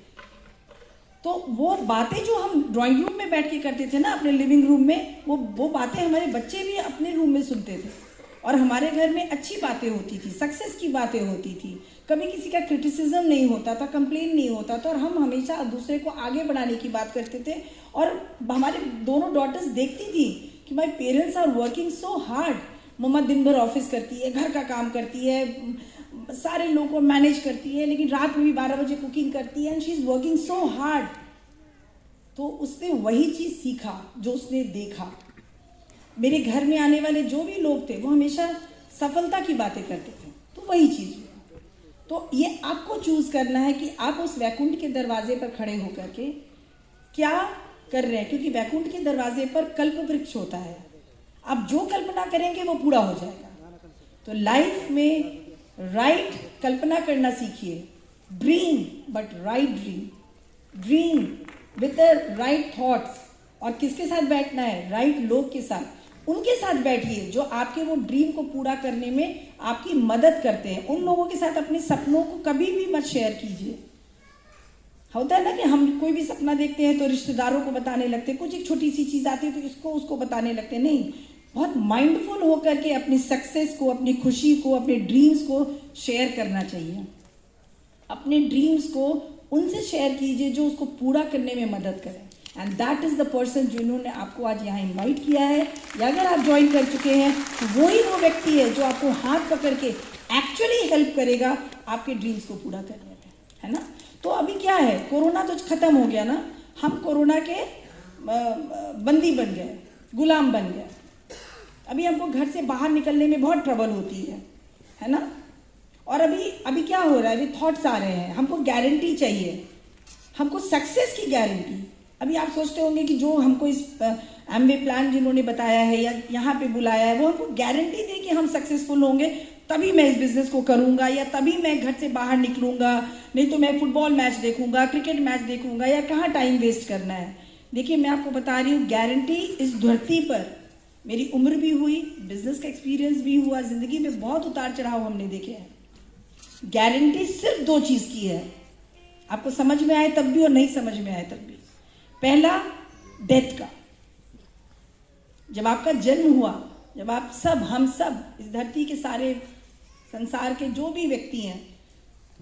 तो वो बातें जो हम ड्राइंग रूम में बैठ के करते थे ना अपने लिविंग रूम में, वो बातें हमारे बच्चे भी अपने रूम में सुनते थे। और हमारे घर में अच्छी बातें होती थी, सक्सेस की बातें होती थी, कभी किसी का क्रिटिसिज्म नहीं होता था, कंप्लेन नहीं होता था, और हम हमेशा दूसरे को आगे बढ़ाने की बात करते थे। और हमारे दोनों डॉटर्स देखती थी कि my parents are working so hard. मम्मा दिन भर ऑफिस करती है, घर का काम करती है, सारे लोगों को मैनेज करती है, लेकिन रात में भी 12 बजे कुकिंग करती है, and she is working so hard. तो उसने वही चीज़ सीखा जो उसने देखा। मेरे घर में आने वाले जो भी लोग थे वो हमेशा सफलता की बातें करते थे, तो वही चीज़ हुआ। तो ये आपको चूज करना है कि आप उस वैकुंठ के दरवाजे पर खड़े होकर के क्या कर रहे हैं, क्योंकि वैकुंठ के दरवाजे पर कल्प वृक्ष होता है। आप जो कल्पना करेंगे वो पूरा हो जाएगा। तो लाइफ में राइट कल्पना करना सीखिए। Dream but right dream, dream with the right thoughts. और किसके साथ बैठना है? राइट लोग के साथ। उनके साथ बैठिए जो आपके वो ड्रीम को पूरा करने में आपकी मदद करते हैं। उन लोगों के साथ अपने सपनों को कभी भी मत शेयर कीजिए। होता है ना कि हम कोई भी सपना देखते हैं तो रिश्तेदारों को बताने लगते हैं, कुछ एक छोटी सी चीज़ आती है तो इसको उसको बताने लगते हैं। नहीं, बहुत माइंडफुल होकर के अपनी सक्सेस को, अपनी खुशी को, अपने ड्रीम्स को शेयर करना चाहिए। अपने ड्रीम्स को उनसे शेयर कीजिए जो उसको पूरा करने में मदद करें। And that is the person जिन्होंने आपको आज यहाँ इनवाइट किया है, या अगर आप ज्वाइन कर चुके हैं तो वही वो व्यक्ति है जो आपको हाथ पकड़ के एक्चुअली हेल्प करेगा आपके ड्रीम्स को पूरा करने में, है ना। तो अभी क्या है, कोरोना तो खत्म हो गया ना, हम कोरोना के बंदी बन गए, गुलाम बन गए। अभी हमको घर से बाहर निकलने में बहुत ट्रबल होती है ना। और अभी क्या हो रहा है, अभी थॉट्स आ रहे हैं, हमको गारंटी चाहिए, हमको सक्सेस की गारंटी। अभी आप सोचते होंगे कि जो हमको इस एमवे प्लान जिन्होंने बताया है या यहाँ पे बुलाया है वो हमको गारंटी दे कि हम सक्सेसफुल होंगे, तभी मैं इस बिजनेस को करूँगा, या तभी मैं घर से बाहर निकलूँगा, नहीं तो मैं फुटबॉल मैच देखूँगा, क्रिकेट मैच देखूँगा, या कहाँ टाइम वेस्ट करना है। देखिए, मैं आपको बता रही हूँ, गारंटी इस धरती पर मेरी उम्र भी हुई, बिजनेस का एक्सपीरियंस भी हुआ, ज़िंदगी में बहुत उतार चढ़ाव हमने देखे हैं। गारंटी सिर्फ 2 चीज़ की है, आपको समझ में आए तब भी और नहीं समझ में आए तब भी। पहला, डेथ का। जब आपका जन्म हुआ, जब आप सब, हम सब, इस धरती के सारे संसार के जो भी व्यक्ति हैं,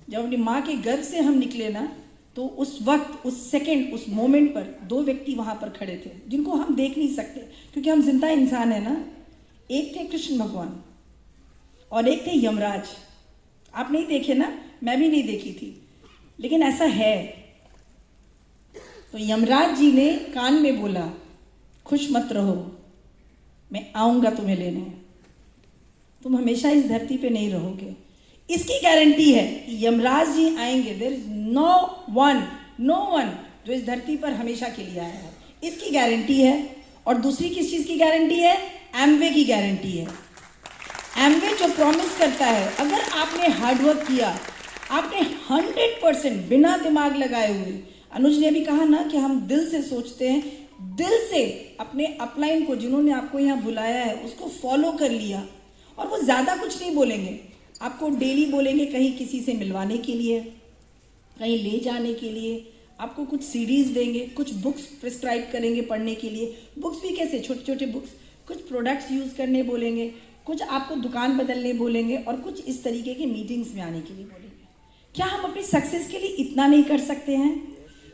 जब अपनी माँ के गर्भ से हम निकले ना, तो उस वक्त, उस सेकंड, उस मोमेंट पर 2 व्यक्ति वहाँ पर खड़े थे जिनको हम देख नहीं सकते क्योंकि हम जिंदा इंसान है ना। एक थे कृष्ण भगवान और एक थे यमराज। आप नहीं देखे ना, मैं भी नहीं देखी थी, लेकिन ऐसा है। तो यमराज जी ने कान में बोला, खुश मत रहो, मैं आऊँगा तुम्हें लेने, तुम हमेशा इस धरती पे नहीं रहोगे। इसकी गारंटी है कि यमराज जी आएंगे। देयर इज नो वन जो इस धरती पर हमेशा के लिए आया है, इसकी गारंटी है। और दूसरी किस चीज़ की गारंटी है? एमवे की गारंटी है। एमवे जो प्रॉमिस करता है, अगर आपने हार्डवर्क किया, आपने 100% बिना दिमाग लगाए हुए, अनुज ने भी कहा ना कि हम दिल से सोचते हैं, दिल से अपने अपलाइन को, जिन्होंने आपको यहाँ बुलाया है, उसको फॉलो कर लिया, और वो ज़्यादा कुछ नहीं बोलेंगे, आपको डेली बोलेंगे कहीं किसी से मिलवाने के लिए, कहीं ले जाने के लिए, आपको कुछ सीडीज़ देंगे, कुछ बुक्स प्रिस्क्राइब करेंगे पढ़ने के लिए। बुक्स भी कैसे, छोटे छोटे बुक्स, कुछ प्रोडक्ट्स यूज़ करने बोलेंगे, कुछ आपको दुकान बदलने बोलेंगे, और कुछ इस तरीके के मीटिंग्स में आने के लिए बोलेंगे। क्या हम अपनी सक्सेस के लिए इतना नहीं कर सकते हैं?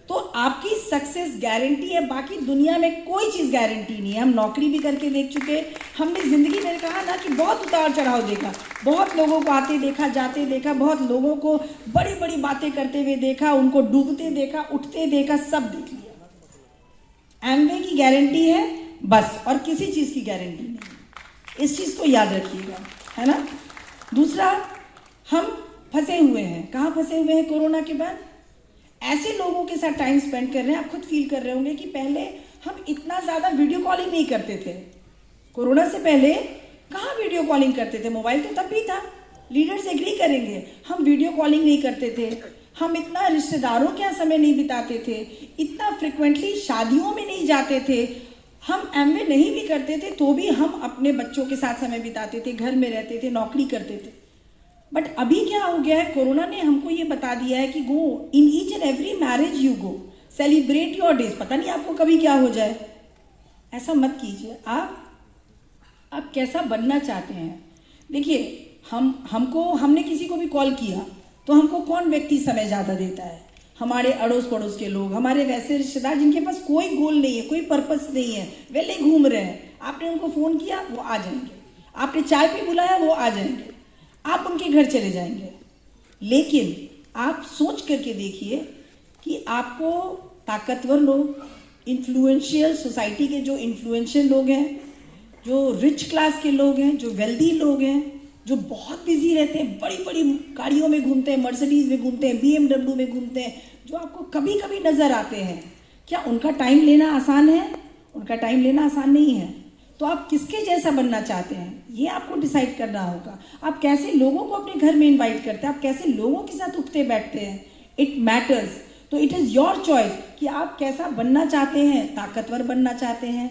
तो आपकी सक्सेस गारंटी है, बाकी दुनिया में कोई चीज़ गारंटी नहीं है। हम नौकरी भी करके देख चुके, हमने ज़िंदगी में कहा ना कि बहुत उतार चढ़ाव देखा, बहुत लोगों को आते देखा, जाते देखा, बहुत लोगों को बड़ी बड़ी बातें करते हुए देखा, उनको डूबते देखा, उठते देखा, सब देख लिया। एमवे की गारंटी है बस, और किसी चीज़ की गारंटी नहीं। इस चीज़ को याद रखिएगा, है ना। दूसरा, हम फंसे हुए हैं। कहाँ फंसे हुए हैं? कोरोना के बाद ऐसे लोगों के साथ टाइम स्पेंड कर रहे हैं। आप खुद फील कर रहे होंगे कि पहले हम इतना ज़्यादा वीडियो कॉलिंग नहीं करते थे। कोरोना से पहले कहाँ वीडियो कॉलिंग करते थे? मोबाइल तो तब भी था, लीडर्स एग्री करेंगे। हम वीडियो कॉलिंग नहीं करते थे, हम इतना रिश्तेदारों के यहाँ समय नहीं बिताते थे, इतना फ्रिक्वेंटली शादियों में नहीं जाते थे, हम एमवे नहीं भी करते थे तो भी हम अपने बच्चों के साथ समय बिताते थे, घर में रहते थे, नौकरी करते थे। बट अभी क्या हो गया है, कोरोना ने हमको ये बता दिया है कि go in each and every marriage you go, celebrate your days. पता नहीं आपको कभी क्या हो जाए, ऐसा मत कीजिए। आप कैसा बनना चाहते हैं? देखिए, हमने किसी को भी कॉल किया तो हमको कौन व्यक्ति समय ज़्यादा देता है? हमारे अड़ोस पड़ोस के लोग, हमारे वैसे रिश्तेदार जिनके पास कोई गोल नहीं है, कोई पर्पस नहीं है, वेले घूम रहे हैं। आपने उनको फ़ोन किया, वो आ जाएंगे। आपने चाय पे बुलाया, वो आ जाएंगे, आप उनके घर चले जाएंगे। लेकिन आप सोच करके देखिए कि आपको ताकतवर लोग, इन्फ्लुएंशियल, सोसाइटी के जो इन्फ्लुएंशियल लोग हैं, जो रिच क्लास के लोग हैं, जो वेल्दी लोग हैं, जो बहुत बिजी रहते हैं, बड़ी बड़ी गाड़ियों में घूमते हैं, मर्सिडीज में घूमते हैं, BMW में घूमते हैं, जो आपको कभी कभी नज़र आते हैं, क्या उनका टाइम लेना आसान है? उनका टाइम लेना आसान नहीं है। तो आप किसके जैसा बनना चाहते हैं, ये आपको डिसाइड करना होगा। आप कैसे लोगों को अपने घर में इनवाइट करते हैं, आप कैसे लोगों के साथ उठते बैठते हैं, इट मैटर्स। तो इट इज़ योर चॉइस कि आप कैसा बनना चाहते हैं। ताकतवर बनना चाहते हैं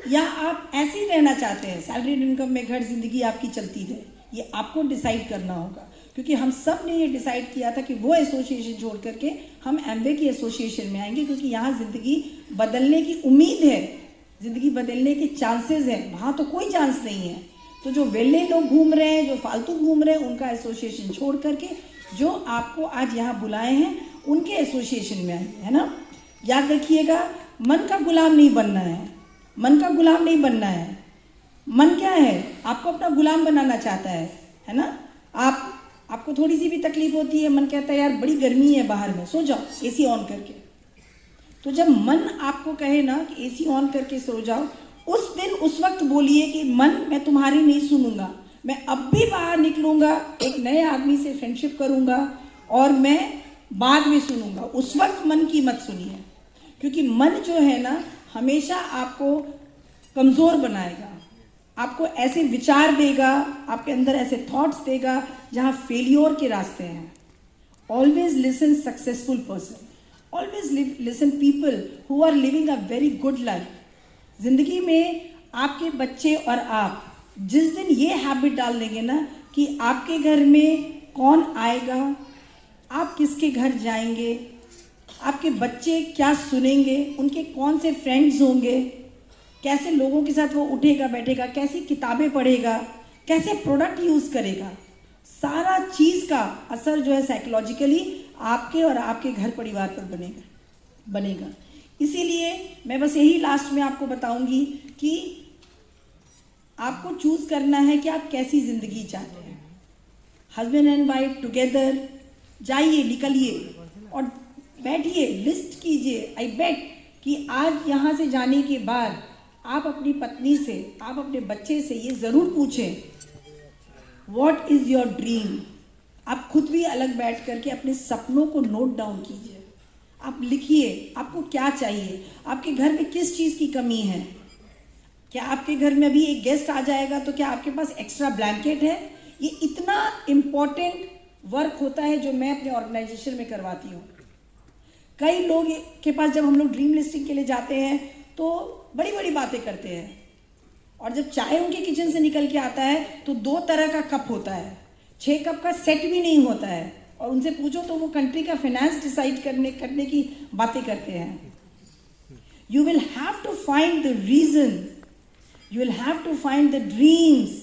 या आप ऐसे ही रहना चाहते हैं, सैलरीड इनकम में घर जिंदगी आपकी चलती रहे, ये आपको डिसाइड करना होगा। क्योंकि हम सब ने ये डिसाइड किया था कि वो एसोसिएशन छोड़ करके हम एमवे की एसोसिएशन में आएंगे, क्योंकि यहाँ ज़िंदगी बदलने की उम्मीद है, ज़िंदगी बदलने के चांसेस हैं, वहाँ तो कोई चांस नहीं है। तो जो वेले लोग घूम रहे हैं, जो फालतू घूम रहे हैं, उनका एसोसिएशन छोड़ करके जो आपको आज यहाँ बुलाए हैं उनके एसोसिएशन में आइए, है ना। याद रखिएगा, मन का गुलाम नहीं बनना है, मन का गुलाम नहीं बनना है। मन क्या है, आपको अपना गुलाम बनाना चाहता है ना। आपको थोड़ी सी भी तकलीफ होती है, मन कहता है यार बड़ी गर्मी है बाहर में, सो जाओ एसी ऑन करके। तो जब मन आपको कहे ना कि एसी ऑन करके सो जाओ, उस दिन उस वक्त बोलिए कि मन मैं तुम्हारी नहीं सुनूंगा, मैं अब भी बाहर निकलूंगा, एक नए आदमी से फ्रेंडशिप करूंगा और मैं बाद में सुनूंगा। उस वक्त मन की मत सुनिए, क्योंकि मन जो है ना हमेशा आपको कमज़ोर बनाएगा, आपको ऐसे विचार देगा, आपके अंदर ऐसे थॉट्स देगा जहाँ फेलियर के रास्ते हैं। Always listen successful person, always listen people who are living a very good life. ज़िंदगी में आपके बच्चे और आप जिस दिन ये हैबिट डाल देंगे ना कि आपके घर में कौन आएगा, आप किसके घर जाएंगे, आपके बच्चे क्या सुनेंगे, उनके कौन से फ्रेंड्स होंगे, कैसे लोगों के साथ वो उठेगा बैठेगा, कैसी किताबें पढ़ेगा, कैसे प्रोडक्ट यूज़ करेगा, सारा चीज़ का असर जो है साइकोलॉजिकली आपके और आपके घर परिवार पर बनेगा। इसीलिए मैं बस यही लास्ट में आपको बताऊंगी कि आपको चूज़ करना है कि आप कैसी ज़िंदगी चाहते हैं। हस्बैंड एंड वाइफ टुगेदर जाइए, निकलिए और बैठिए, लिस्ट कीजिए। आई बेट कि आज यहाँ से जाने के बाद आप अपनी पत्नी से, आप अपने बच्चे से ये ज़रूर पूछें व्हाट इज़ योर ड्रीम। आप खुद भी अलग बैठ करके अपने सपनों को नोट डाउन कीजिए, आप लिखिए आपको क्या चाहिए, आपके घर में किस चीज़ की कमी है। क्या आपके घर में अभी एक गेस्ट आ जाएगा तो क्या आपके पास एक्स्ट्रा ब्लैंकेट है? ये इतना इम्पॉर्टेंट वर्क होता है जो मैं अपने ऑर्गेनाइजेशन में करवाती हूँ। कई लोग के पास जब हम लोग ड्रीम लिस्टिंग के लिए जाते हैं तो बड़ी बड़ी बातें करते हैं, और जब चाय उनके किचन से निकल के आता है तो 2 तरह का कप होता है, 6 कप का सेट भी नहीं होता है, और उनसे पूछो तो वो कंट्री का फाइनेंस डिसाइड करने की बातें करते हैं। You will have to find the reason, you will have to find the dreams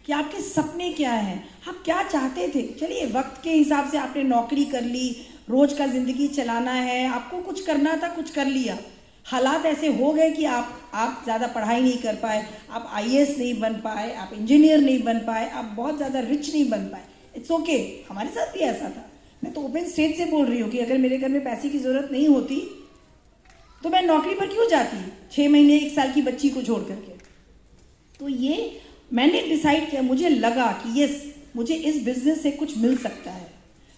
कि आपके सपने क्या हैं, आप क्या चाहते थे। चलिए, वक्त के हिसाब से आपने नौकरी कर ली, रोज का जिंदगी चलाना है, आपको कुछ करना था, कुछ कर लिया, हालात ऐसे हो गए कि आप ज़्यादा पढ़ाई नहीं कर पाए, आप IAS नहीं बन पाए, आप इंजीनियर नहीं बन पाए, आप बहुत ज़्यादा रिच नहीं बन पाए। इट्स ओके, हमारे साथ भी ऐसा था। मैं तो ओपन स्टेज से बोल रही हूँ कि अगर मेरे घर में पैसे की ज़रूरत नहीं होती तो मैं नौकरी पर क्यों जाती 6 महीने 1 साल की बच्ची को छोड़ करके। तो ये मैंने डिसाइड किया, मुझे लगा कि यस, मुझे इस बिज़नेस से कुछ मिल सकता है।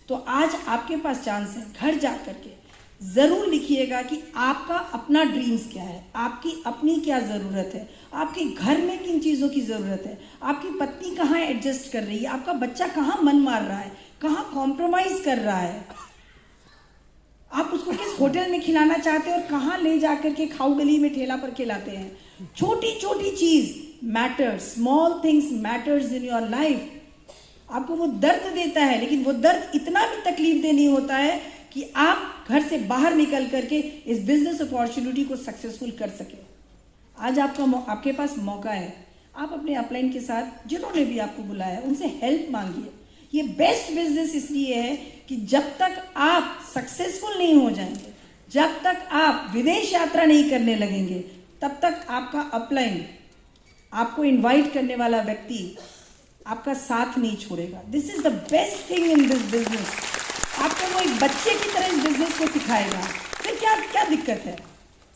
तो आज आपके पास चांस है, घर जा करके ज़रूर लिखिएगा कि आपका अपना ड्रीम्स क्या है, आपकी अपनी क्या ज़रूरत है, आपके घर में किन चीज़ों की ज़रूरत है, आपकी पत्नी कहाँ एडजस्ट कर रही है, आपका बच्चा कहाँ मन मार रहा है, कहाँ कॉम्प्रोमाइज़ कर रहा है, आप उसको किस होटल में खिलाना चाहते हैं और कहाँ ले जा करके खाऊ गली में ठेला पर खिलाते हैं। छोटी छोटी चीज़ matters, small things matters in your life. आपको वो दर्द देता है, लेकिन वो दर्द इतना भी तकलीफ दे नहीं होता है कि आप घर से बाहर निकल करके इस बिजनेस अपॉर्चुनिटी को सक्सेसफुल कर सके। आज आपके पास मौका है, आप अपने अपलाइन के साथ जिन्होंने भी आपको बुलाया है उनसे हेल्प मांगिए। ये बेस्ट बिजनेस इसलिए है कि जब तक आप सक्सेसफुल नहीं हो जाएंगे, जब तक आप विदेश यात्रा नहीं करने लगेंगे, तब तक आपका अपलाइन, आपको इनवाइट करने वाला व्यक्ति आपका साथ नहीं छोड़ेगा। This is the best thing in this business. आपको वो एक बच्चे की तरह इस बिजनेस को सिखाएगा। फिर क्या दिक्कत है,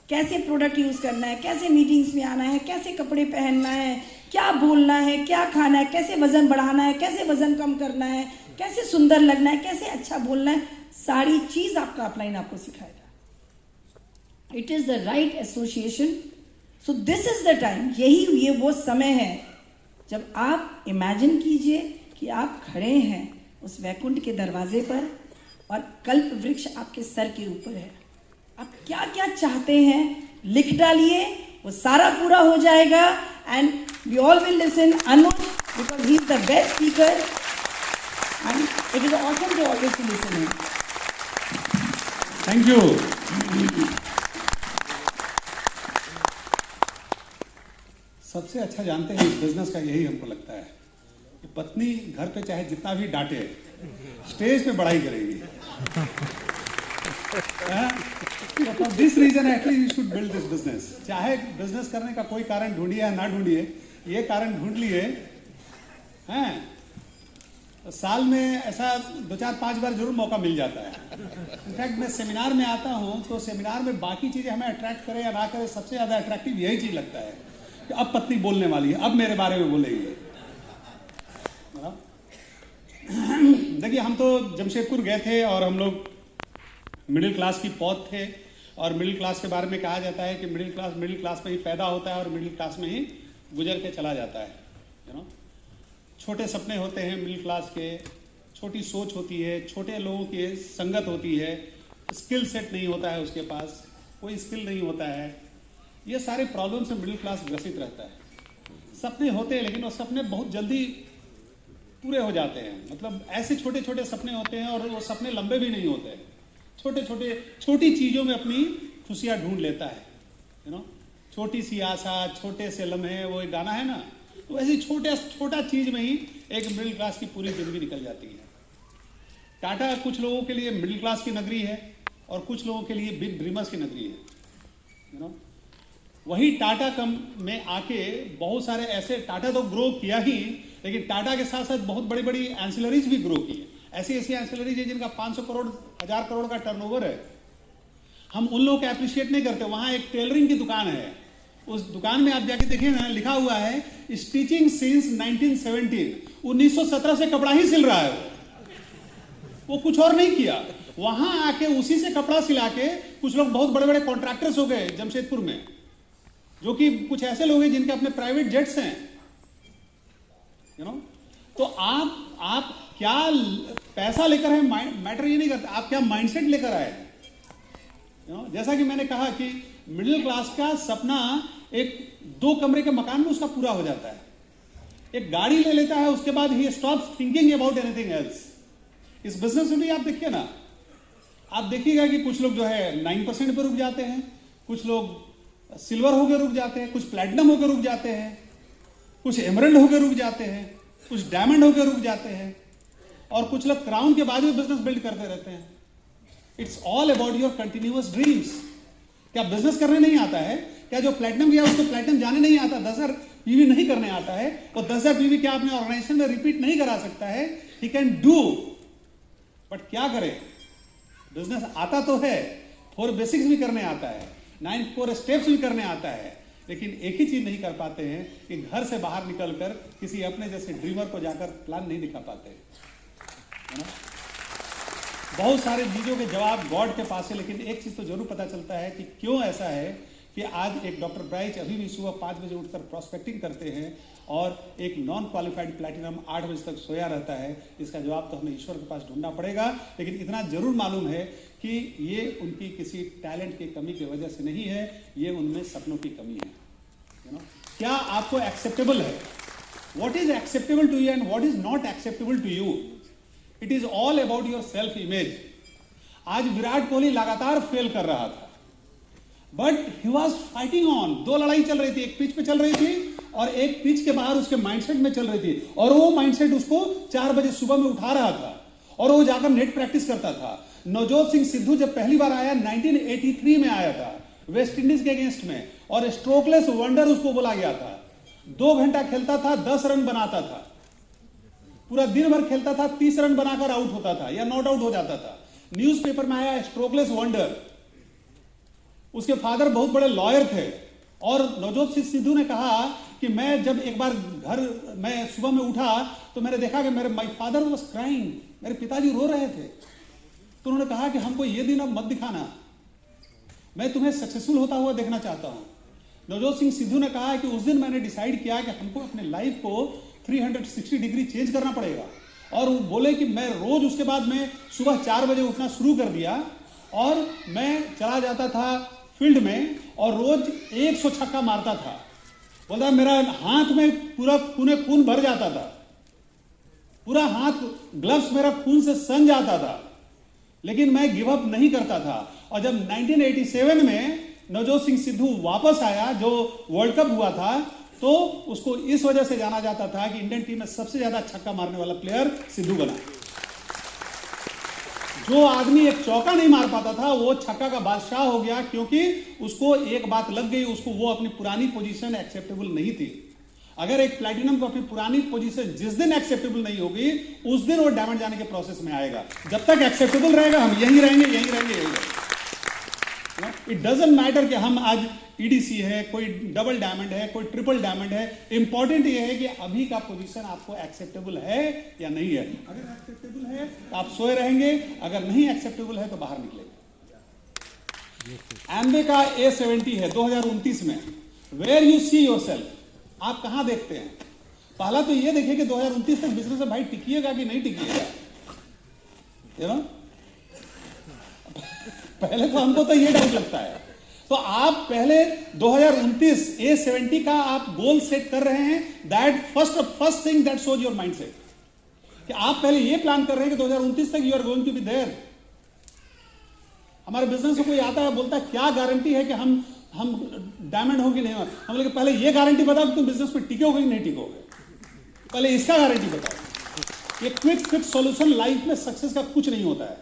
कैसे प्रोडक्ट यूज़ करना है, कैसे मीटिंग्स में आना है, कैसे कपड़े पहनना है, क्या बोलना है, क्या खाना है, कैसे वजन बढ़ाना है, कैसे वजन कम करना है, कैसे सुंदर लगना है, कैसे अच्छा बोलना है, सारी चीज आपका अपलाइन आपको सिखाएगा। It is the right association. So this is the time, ये वो समय है जब आप इमेजिन कीजिए कि आप खड़े हैं उस वैकुंठ के दरवाजे पर और कल्प वृक्ष आपके सर के ऊपर है। आप क्या क्या चाहते हैं लिख डालिए, वो सारा पूरा हो जाएगा। And we all will listen Anuj because he is the best speaker and it is awesome to always to listen him. Thank you. सबसे अच्छा जानते हैं इस बिजनेस का यही हमको लगता है कि पत्नी घर पे चाहे जितना भी डांटे, स्टेज पे बड़ाई करेगी। For this reason at least you should build this business. चाहे बिजनेस करने का कोई कारण ढूंढिए या ना ढूंढिए, ये कारण ढूंढ लिए हैं तो साल में ऐसा 2-4-5 बार जरूर मौका मिल जाता है। इनफैक्ट मैं सेमिनार में आता हूँ तो सेमिनार में बाकी चीजें हमें अट्रैक्ट करें या ना करें, सबसे ज्यादा अट्रैक्टिव यही चीज लगता है कि अब पत्नी बोलने वाली है, अब मेरे बारे में बोलेगी। देखिए, हम तो जमशेदपुर गए थे और हम लोग मिडिल क्लास की पौध थे और मिडिल क्लास के बारे में कहा जाता है कि मिडिल क्लास में ही पैदा होता है और मिडिल क्लास में ही गुजर के चला जाता है। यू नो, छोटे सपने होते हैं मिडिल क्लास के, छोटी सोच होती है, छोटे लोगों की संगत होती है, स्किल सेट नहीं होता है उसके पास, कोई स्किल नहीं होता है। ये सारे प्रॉब्लम से मिडिल क्लास ग्रसित रहता है। सपने होते हैं लेकिन वो सपने बहुत जल्दी पूरे हो जाते हैं। मतलब ऐसे छोटे छोटे सपने होते हैं और वो सपने लंबे भी नहीं होते। छोटी चीजों में अपनी खुशियां ढूंढ लेता है। यू नो, छोटी सी आशा, छोटे से लम्हे, वो एक गाना है ना, तो ऐसी छोटा चीज में ही एक मिडिल क्लास की पूरी जिंदगी निकल जाती है। टाटा कुछ लोगों के लिए मिडिल क्लास की नगरी है और कुछ लोगों के लिए बिग ड्रीमर्स की नगरी है। यू नो, वही टाटा कम में आके बहुत सारे ऐसे, टाटा तो ग्रो किया ही, लेकिन टाटा के साथ साथ बहुत बड़ी बड़ी एंसिलरीज भी ग्रो की है। ऐसी एंसिलरीज है जिनका 500 करोड़ 1000 करोड़ का टर्नओवर है। हम उन लोगों को अप्रिशिएट नहीं करते। वहां एक टेलरिंग की दुकान है, उस दुकान में आप जाके देखिए ना, लिखा हुआ है स्टिचिंग सिंस 1917। 1917 से कपड़ा ही सिल रहा है वो कुछ और नहीं किया। वहां आके उसी से कपड़ा सिला के कुछ लोग बहुत बड़े बड़े कॉन्ट्रैक्टर्स हो गए जमशेदपुर में, जो कि कुछ ऐसे लोग हैं जिनके अपने प्राइवेट जेट्स हैं। यू नो, तो आप क्या पैसा लेकर है मैटर ये नहीं करता, आप क्या माइंडसेट लेकर आए। यू नो, जैसा कि मैंने कहा कि मिडिल क्लास का सपना एक 2 कमरे के मकान में उसका पूरा हो जाता है। एक गाड़ी ले लेता है, उसके बाद he stops thinking about anything else. इस बिजनेस में भी आप देखिए ना, आप देखिएगा कि कुछ लोग जो है 9% पे रुक जाते हैं, कुछ लोग सिल्वर होकर रुक जाते हैं, कुछ प्लैटिनम होकर रुक जाते हैं, कुछ एमरल्ड होकर रुक जाते हैं, कुछ डायमंड होकर रुक जाते हैं, और कुछ लोग क्राउन के बाद भी बिजनेस बिल्ड करते रहते हैं। It's all about your continuous dreams. क्या बिजनेस करने नहीं आता है? क्या जो प्लैटिनम गया उसको प्लैटिनम जाने नहीं आता? 10,000 पीवी नहीं करने आता है? और 10,000 पीवी क्या अपने ऑर्गेनाइजेशन में रिपीट नहीं करा सकता है? ही कैन डू, बट क्या करे? बिजनेस आता तो है, 4 बेसिक्स भी करने आता है, 9 4 स्टेप्स भी करने आता है, लेकिन एक ही चीज नहीं कर पाते हैं कि घर से बाहर निकलकर किसी अपने जैसे ड्रीमर को जाकर प्लान नहीं दिखा पाते हैं। बहुत सारे चीजों के जवाब गॉड के पास है, लेकिन एक चीज तो जरूर पता चलता है कि क्यों ऐसा है कि आज एक डॉक्टर ब्राइच अभी भी सुबह 5 बजे उठकर प्रॉस्पेक्टिंग करते हैं और एक नॉन क्वालिफाइड प्लैटिनम 8 बजे तक सोया रहता है। इसका जवाब तो हमें ईश्वर के पास ढूंढना पड़ेगा, लेकिन इतना जरूर मालूम है कि ये उनकी किसी टैलेंट की कमी की वजह से नहीं है, ये उनमें सपनों की कमी है। यू नो, क्या आपको एक्सेप्टेबल है? What is acceptable to you and what is not acceptable to you? It is all about your self image. आज विराट कोहली लगातार फेल कर रहा था, but he was fighting on. 2 लड़ाई चल रही थी, एक पिच पे चल रही थी और एक पिच के बाहर उसके माइंडसेट में चल रही थी, और वो माइंडसेट उसको 4 बजे सुबह में उठा रहा था और वो जाकर नेट प्रैक्टिस करता था। नवजोत सिंह सिद्धू जब पहली बार आया 1983 में आया था वेस्ट इंडीज के अगेंस्ट में, और स्ट्रोकलेस वंडर उसको बोला गया था। 2 घंटा खेलता था, 10 रन बनाता था, पूरा दिन भर खेलता था, 30 रन बनाकर आउट होता था या नॉट आउट हो जाता था। न्यूज़पेपर में आया स्ट्रोकलेस वंडर। उसके फादर बहुत बड़े लॉयर थे और नवजोत सिंह सिद्धू ने कहा कि मैं जब एक बार मैं सुबह में उठा तो मैंने देखा कि माय फादर वाज क्राइंग, मेरे पिताजी रो रहे थे। तो उन्होंने कहा कि हमको ये दिन अब मत दिखाना, मैं तुम्हें सक्सेसफुल होता हुआ देखना चाहता हूं। नवजोत सिंह सिद्धू ने कहा कि उस दिन मैंने डिसाइड किया कि हमको अपने लाइफ को 360 डिग्री चेंज करना पड़ेगा। और वो बोले कि मैं रोज उसके बाद मैं सुबह 4 बजे उठना शुरू कर दिया और मैं चला जाता था फील्ड में और रोज 100 छक्का मारता था। बोलता मेरा हाथ में पूरा खून भर जाता था, पूरा हाथ ग्लव्स मेरा खून से सन जाता था, लेकिन मैं गिव अप नहीं करता था। और जब 1987 में नवजोत सिंह सिद्धू वापस आया, जो वर्ल्ड कप हुआ था, तो उसको इस वजह से जाना जाता था कि इंडियन टीम में सबसे ज्यादा छक्का मारने वाला प्लेयर सिद्धू बना। जो आदमी एक चौका नहीं मार पाता था वो छक्का का बादशाह हो गया, क्योंकि उसको एक बात लग गई, उसको वो अपनी पुरानी पोजीशन एक्सेप्टेबल नहीं थी। अगर एक प्लैटिनम को अपनी पुरानी पोजीशन जिस दिन एक्सेप्टेबल नहीं होगी, उस दिन वो डायमंड जाने के प्रोसेस में आएगा। जब तक एक्सेप्टेबल रहेगा हम यहीं रहेंगे, यहीं रहेंगे, यहीं रहेंगे। इट डजंट मैटर कि हम आज ईडीसी है, कोई डबल डायमंड है, कोई ट्रिपल डायमंड है। इंपॉर्टेंट ये है कि अभी का पोजीशन आपको एक्सेप्टेबल है या नहीं है। अगर एक्सेप्टेबल है तो आप सोए रहेंगे, अगर नहीं एक्सेप्टेबल है तो बाहर निकलेंगे। एम्बे का A70 है 2029 में। वेयर यू सी योरसेल्फ, आप कहां देखते हैं? पहला तो ये देखिए कि 2029 तक बिजनेस में भाई टिकिएगा कि नहीं टिकिएगा, यू नो। पहले तो हमको तो ये डाउट लगता है। तो आप पहले 2029 A70 का आप गोल सेट कर रहे हैं। That first thing that shows your mindset कि आप पहले ये प्लान कर रहे हैं कि 2029 तक you are going to be there. हमारे बिजनेस में कोई आता है बोलता है क्या गारंटी है कि हम डायमंड होंगे नहीं। हम लोग पहले ये गारंटी बताओ कि तुम बिजनेस में टिकोगे कि नहीं टिकोगे, पहले इसका गारंटी बताओ। ये क्विक फिक्स सॉल्यूशन लाइफ में सक्सेस का कुछ नहीं होता है।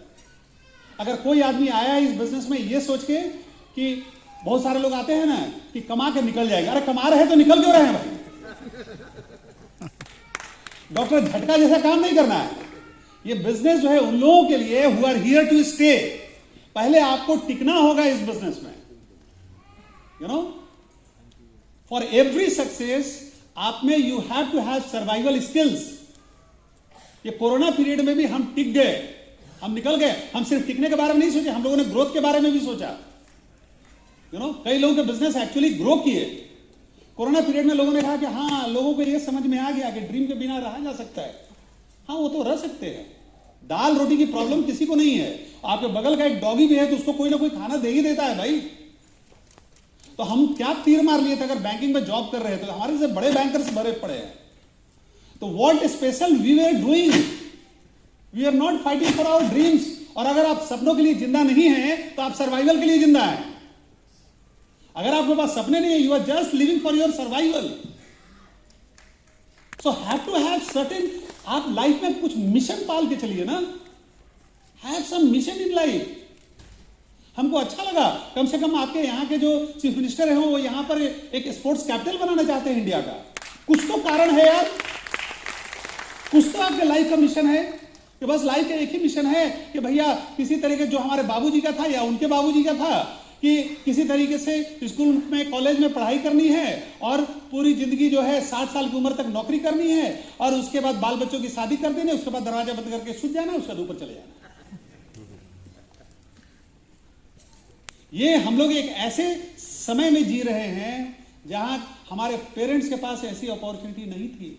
अगर कोई आदमी आया है इस बिजनेस में ये सोच के कि बहुत सारे लोग आते हैं ना कि कमा के निकल जाएगा, अरे कमा रहे हैं तो निकल क्यों रहे हैं भाई? डॉक्टर झटका जैसा काम नहीं करना है। ये बिजनेस जो है उन लोगों के लिए who are here to stay. पहले आपको टिकना होगा इस बिजनेस में, you know. For every success आप में you have to have survival skills. ये कोरोना पीरियड में भी हम टिक गए, हम निकल गए। हम सिर्फ टिकने के बारे में नहीं सोचे, हम लोगों ने ग्रोथ के बारे में भी सोचा, यू नो। कई लोगों के बिजनेस एक्चुअली ग्रो किए। कोरोना पीरियड में लोगों ने कहा कि हाँ, लोगों को ये समझ में आ गया कि ड्रीम के बिना रहा जा सकता है। हाँ, वो तो रह सकते हैं। दाल रोटी की प्रॉब्लम किसी को नहीं है। आपके बगल का एक डॉगी भी है तो उसको कोई ना कोई खाना दे ही देता है भाई। तो हम क्या तीर मार लिए थे? अगर बैंकिंग में जॉब कर रहे थे तो हमारे से बड़े बैंकर्स भरे पड़े हैं। तो what special we were doing, we are not fighting for our dreams. और अगर आप सपनों के लिए जिंदा नहीं हैं तो आप सर्वाइवल के लिए जिंदा हैं। अगर आपके पास सपने नहीं है, you are just living for your survival. So have to have certain, आप लाइफ में कुछ मिशन पाल के चलिए ना। Have some mission in life. हमको अच्छा लगा, कम से कम आपके यहाँ के जो चीफ मिनिस्टर हैं वो यहाँ पर एक स्पोर्ट्स कैपिटल बनाना चाहते हैं इंडिया का। कुछ तो कारण है यार, कुछ तो आपके लाइफ का मिशन है। कि बस लाइफ का एक ही मिशन है कि भैया किसी तरीके जो हमारे बाबूजी का था या उनके बाबूजी का था कि किसी तरीके से स्कूल में कॉलेज में पढ़ाई करनी है और पूरी जिंदगी जो है 60 साल की उम्र तक नौकरी करनी है और उसके बाद बाल बच्चों की शादी कर देनी, उसके बाद दरवाजा बंद करके सूत जाना, उसके बाद ऊपर चले जाना। ये हम लोग एक ऐसे समय में जी रहे हैं जहां हमारे पेरेंट्स के पास ऐसी अपॉर्चुनिटी नहीं थी।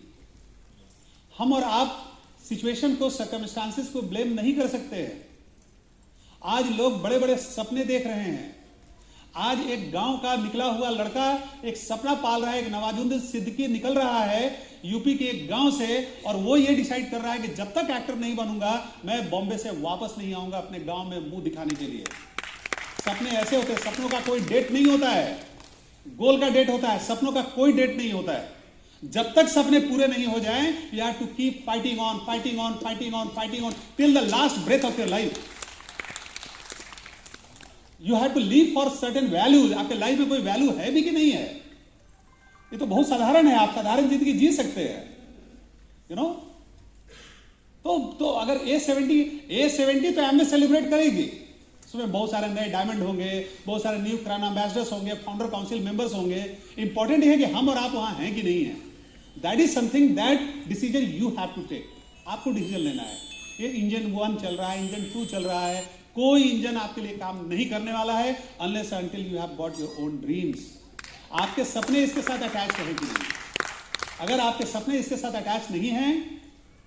हम और आप सिचुएशन को, सर्कमस्टांसेस को ब्लेम नहीं कर सकते हैं। आज लोग बड़े बड़े सपने देख रहे हैं। आज एक गांव का निकला हुआ लड़का एक सपना पाल रहा है। एक नवाजुद्दीन सिद्दीकी निकल रहा है यूपी के एक गांव से और वो ये डिसाइड कर रहा है कि जब तक एक्टर नहीं बनूंगा मैं बॉम्बे से वापस नहीं आऊंगा अपने गांव में मुंह दिखाने के लिए। सपने ऐसे होते हैं, सपनों का कोई डेट नहीं होता है, गोल का डेट होता है, सपनों का कोई डेट नहीं होता है। जब तक सपने पूरे नहीं हो जाएं, you have to keep fighting on, fighting on, fighting on, fighting on till the last breath of your life. You have to live for certain values. आपके लाइफ में कोई वैल्यू है भी कि नहीं है? ये तो बहुत साधारण है, आप साधारण जिंदगी जी सकते हैं, यू नो। तो अगर A70 तो एमए सेलिब्रेट करेगी, उसमें बहुत सारे नए डायमंड होंगे, बहुत सारे न्यू क्राउन एम्बेसडर्स होंगे, फाउंडर काउंसिल मेंबर्स होंगे। इंपॉर्टेंट है कि हम और आप वहां हैं कि नहीं है। That is something that decision you have to take. आपको डिसीजन लेना है। ये इंजन 1 चल रहा है, इंजन 2 चल रहा है, कोई इंजन आपके लिए काम नहीं करने वाला है unless until you have got your own dreams. आपके सपने इसके साथ अटैच रहे कि नहीं। अगर आपके सपने इसके साथ अटैच नहीं है,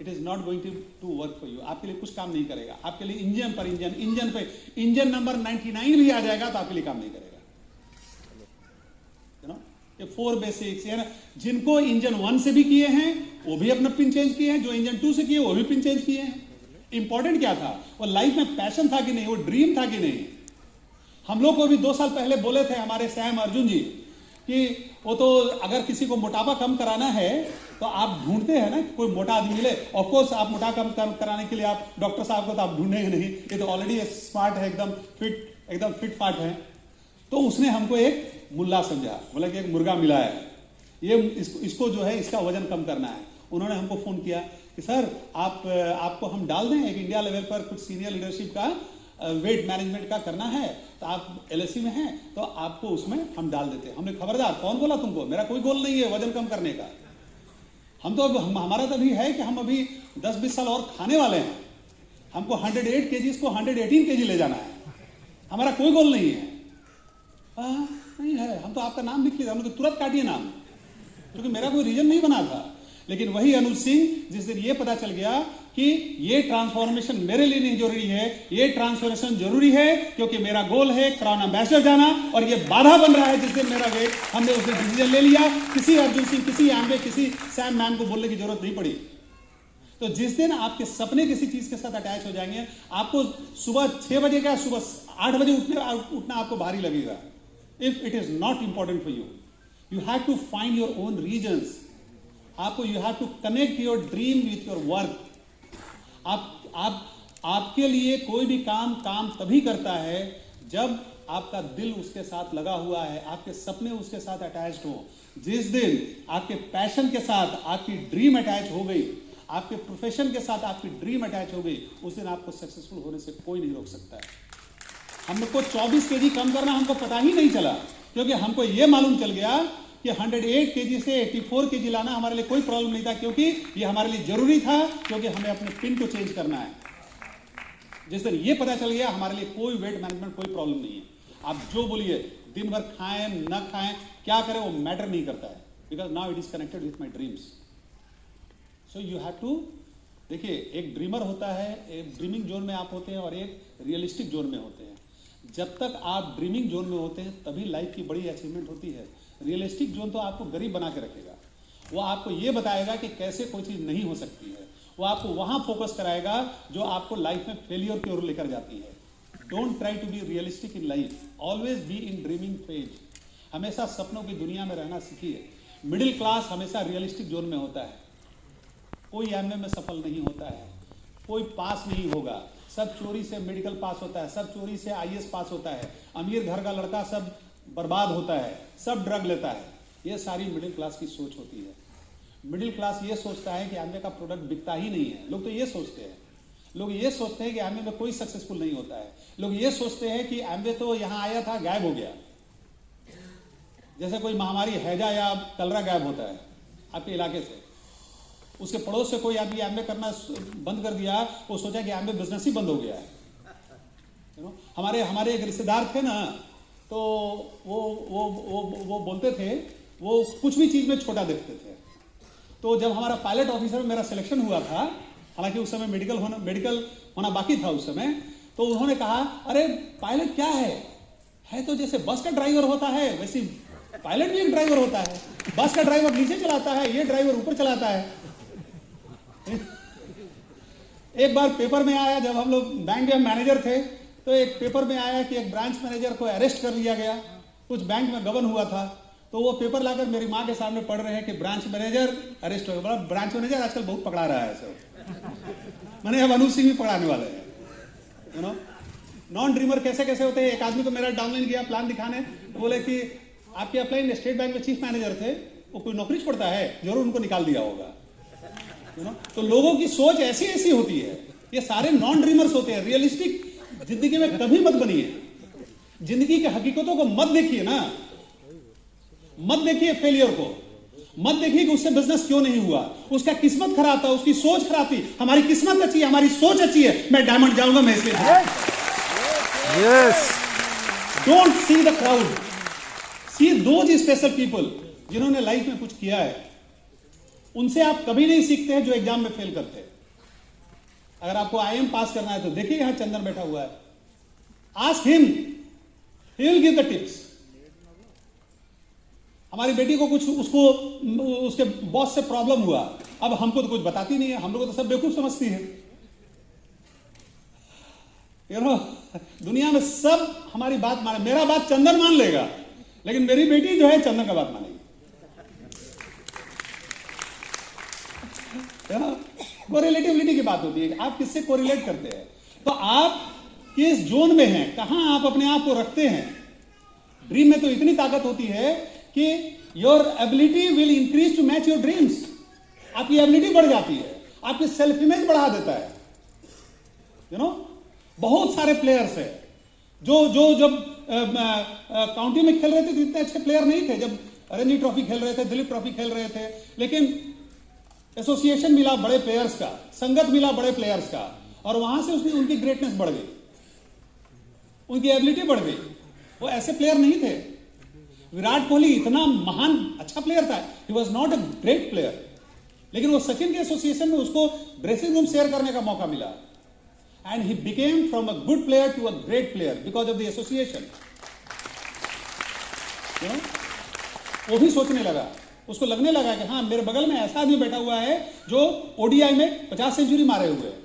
it is not going to work for you. आपके लिए कुछ काम नहीं करेगा। आपके लिए इंजन पर इंजन पे इंजन नंबर 99 भी आ जाएगा तो आपके लिए काम नहीं करेगा। ये 4 बेसिक्स है ना। जिनको इंजन 1 से भी किए हैं वो भी अपना पिन चेंज किए हैं, जो इंजन 2 से किए वो भी पिन चेंज किए हैं। इंपॉर्टेंट क्या था, वो लाइफ में पैशन था कि नहीं, वो ड्रीम था कि नहीं। हम लोग को भी 2 साल पहले बोले थे हमारे सैम अर्जुन जी कि वो तो अगर किसी को मोटापा कम कराना है तो आप ढूंढते हैं ना कोई मोटा आदमी मिले। ऑफ कोर्स आप मोटा कम कराने के लिए आप डॉक्टर साहब को तो आप ढूंढेंगे नहीं, ये तो ऑलरेडी स्मार्ट है, एकदम फिट फाट है। तो उसने हमको एक मुल्ला समझा, बोला कि एक मुर्गा मिला है, ये इसको जो है इसका वजन कम करना है। उन्होंने हमको फोन किया कि सर आपको हम डाल दें, एक इंडिया लेवल पर कुछ सीनियर लीडरशिप का वेट मैनेजमेंट का करना है, तो आप LSE में हैं तो आपको उसमें हम डाल देते हैं। हमने खबरदार, कौन बोला तुमको, मेरा कोई गोल नहीं है वजन कम करने का। हमारा तो अभी है कि हम अभी 10-20 साल और खाने वाले हैं। हमको 108 kgs को 118 kg ले जाना है, हमारा कोई गोल नहीं है। नहीं है, हम तो आपका नाम लिख लिया, हमने तो तुरंत काटिए नाम, क्योंकि मेरा कोई रीजन नहीं बना था। लेकिन वही अनुज सिंह, जिस दिन ये पता चल गया कि ये ट्रांसफॉर्मेशन मेरे लिए नहीं जरूरी है, ये ट्रांसफॉर्मेशन जरूरी है क्योंकि मेरा गोल है क्राउन एम्बेसडर जाना, और ये बाधा बन रहा है, जिस दिन मेरा वेट, हमने उसे डिसीजन ले लिया। किसी अर्जुन सिंह, किसी आम्बे, किसी सैम मैन को बोलने की जरूरत नहीं पड़ी। तो जिस दिन आपके सपने किसी चीज के साथ अटैच हो जाएंगे, आपको सुबह 6 बजे का सुबह 8 बजे उठना आपको भारी लगेगा। If it is not important for you, you have to find your own reasons. आपको you have to connect your dream with your work. आपके लिए कोई भी काम तभी करता है जब आपका दिल उसके साथ लगा हुआ है, आपके सपने उसके साथ अटैच्ड हो। जिस दिन आपके पैशन के साथ आपकी ड्रीम अटैच हो गई, आपके प्रोफेशन के साथ आपकी ड्रीम अटैच हो गई, उस दिन आपको सक्सेसफुल होने से कोई नहीं रोक सकता है। हम लोग को 24 kg कम करना हमको पता ही नहीं चला, क्योंकि हमको ये मालूम चल गया कि 108 kg से 84 kg लाना हमारे लिए कोई प्रॉब्लम नहीं था, क्योंकि ये हमारे लिए जरूरी था, क्योंकि हमें अपने पिन को चेंज करना है। जिस दिन ये पता चल गया, हमारे लिए कोई वेट मैनेजमेंट कोई प्रॉब्लम नहीं है। आप जो बोलिए, दिन भर खाएं न खाएं, क्या करें, वो मैटर नहीं करता है, because now it is connected with my dreams. So you have to, देखिए, एक ड्रीमर होता है, एक ड्रीमिंग जोन में आप होते हैं और एक रियलिस्टिक जोन में होते हैं। जब तक आप ड्रीमिंग जोन में होते हैं तभी लाइफ की बड़ी अचीवमेंट होती है। रियलिस्टिक जोन तो आपको गरीब बना के रखेगा, वो आपको ये बताएगा कि कैसे कोई चीज़ नहीं हो सकती है, वो आपको वहाँ फोकस कराएगा जो आपको लाइफ में फेलियर की ओर लेकर जाती है। Don't try to be realistic in life, always be in dreaming phase. हमेशा सपनों की दुनिया में रहना सीखिए। मिडिल क्लास हमेशा रियलिस्टिक जोन में होता है। कोई एमए में सफल नहीं होता है, कोई पास नहीं होगा, सब चोरी से मेडिकल पास होता है, सब चोरी से IAS पास होता है, अमीर घर का लड़का सब बर्बाद होता है, सब ड्रग लेता है। ये सारी मिडिल क्लास की सोच होती है। मिडिल क्लास ये सोचता है कि एमए का प्रोडक्ट बिकता ही नहीं है। लोग तो ये सोचते हैं, लोग ये सोचते हैं कि एमए में कोई सक्सेसफुल नहीं होता है। लोग ये सोचते हैं कि एमए तो यहाँ आया था, गायब हो गया, जैसे कोई महामारी हैजा या कलरा गायब होता है आपके इलाके से। उसके पड़ोस से कोई आदमी एमए करना बंद कर दिया, वो सोचा कि एमए बिजनेस ही बंद हो गया है। हमारे एक रिश्तेदार थे ना, तो वो बोलते थे, वो कुछ भी चीज में छोटा देखते थे। तो जब हमारा पायलट ऑफिसर में मेरा सिलेक्शन हुआ था, हालांकि उस समय मेडिकल होना बाकी था उस समय, तो उन्होंने कहा, अरे पायलट क्या है तो जैसे बस का ड्राइवर होता है वैसे पायलट भी एक ड्राइवर होता है। बस का ड्राइवर नीचे चलाता है, ये ड्राइवर ऊपर चलाता है। एक बार पेपर में आया, जब हम लोग बैंक में मैनेजर थे, तो एक पेपर में आया कि एक ब्रांच मैनेजर को अरेस्ट कर लिया गया, कुछ बैंक में गबन हुआ था। तो वो पेपर लाकर मेरी माँ के सामने पढ़ रहे हैं कि ब्रांच मैनेजर अरेस्ट हो गया। ब्रांच मैनेजर आजकल बहुत पकड़ा रहा है सब, मैंने अब अनुज सिंह भी पकड़ाने वाले हैं। यू नो, नॉन ड्रीमर कैसे कैसे होते हैं। एक आदमी को मेरा डाउनलाइन किया प्लान दिखाने, तो बोले कि आपके अपलाइन स्टेट बैंक में चीफ मैनेजर थे, वो कोई नौकरी छोड़ता है, जरूर उनको निकाल दिया होगा। यू नो, तो लोगों की सोच ऐसी ऐसी होती है। ये सारे नॉन ड्रीमर्स होते हैं। रियलिस्टिक जिंदगी में कभी मत बनिए, जिंदगी की हकीकतों को मत देखिए ना, मत देखिए फेलियर को, मत देखिए कि उससे बिजनेस क्यों नहीं हुआ, उसका किस्मत खराब था, उसकी सोच खराब थी। हमारी किस्मत अच्छी है, हमारी सोच अच्छी है, मैं डायमंड जाऊंगा, मैं इसलिए। Yes, don't see the crowd, C those special people जिन्होंने लाइफ में कुछ किया है। उनसे आप कभी नहीं सीखते हैं जो एग्जाम में फेल करते हैं। अगर आपको आईएम पास करना है तो देखिए यहां चंदन बैठा हुआ है, ask him, he will give the tips. हमारी बेटी को कुछ उसको उसके बॉस से प्रॉब्लम हुआ, अब हमको तो कुछ बताती नहीं है, हम लोग तो सब बेवकूफ समझती है। दुनिया में सब हमारी बात माने, मेरा बात चंदन मान लेगा, लेकिन मेरी बेटी जो है चंदन का बात मानेगी। कोरिलेटिविटी की बात होती है कि आप किससे कोरिलेट करते हैं, तो आप किस जोन में हैं, कहां आप अपने आप को रखते हैं। ड्रीम में तो इतनी ताकत होती है कि your ability will increase to match your dreams. आपकी एबिलिटी बढ़ जाती है, आपकी सेल्फ इमेज बढ़ा देता है। बहुत सारे प्लेयर्स हैं जो जब काउंटी में खेल रहे थे तो इतने अच्छे प्लेयर नहीं थे, जब रणजी ट्रॉफी खेल रहे थे, दिलीप ट्रॉफी खेल रहे थे, लेकिन एसोसिएशन मिला बड़े प्लेयर्स का, संगत मिला बड़े प्लेयर्स का, और वहां से उसकी उनकी ग्रेटनेस बढ़ गई, उनकी एबिलिटी बढ़ गई। वो ऐसे प्लेयर नहीं थे। विराट कोहली इतना महान अच्छा प्लेयर था, he was not a great player, लेकिन वो सचिन के एसोसिएशन में उसको ड्रेसिंग रूम शेयर करने का मौका मिला, and he became from a good player to a great player because of the association. वो भी सोचने लगा, उसको लगने लगा कि हाँ मेरे बगल में ऐसा आदमी बैठा हुआ है जो ओडीआई में 50 सेंचुरी मारे हुए है।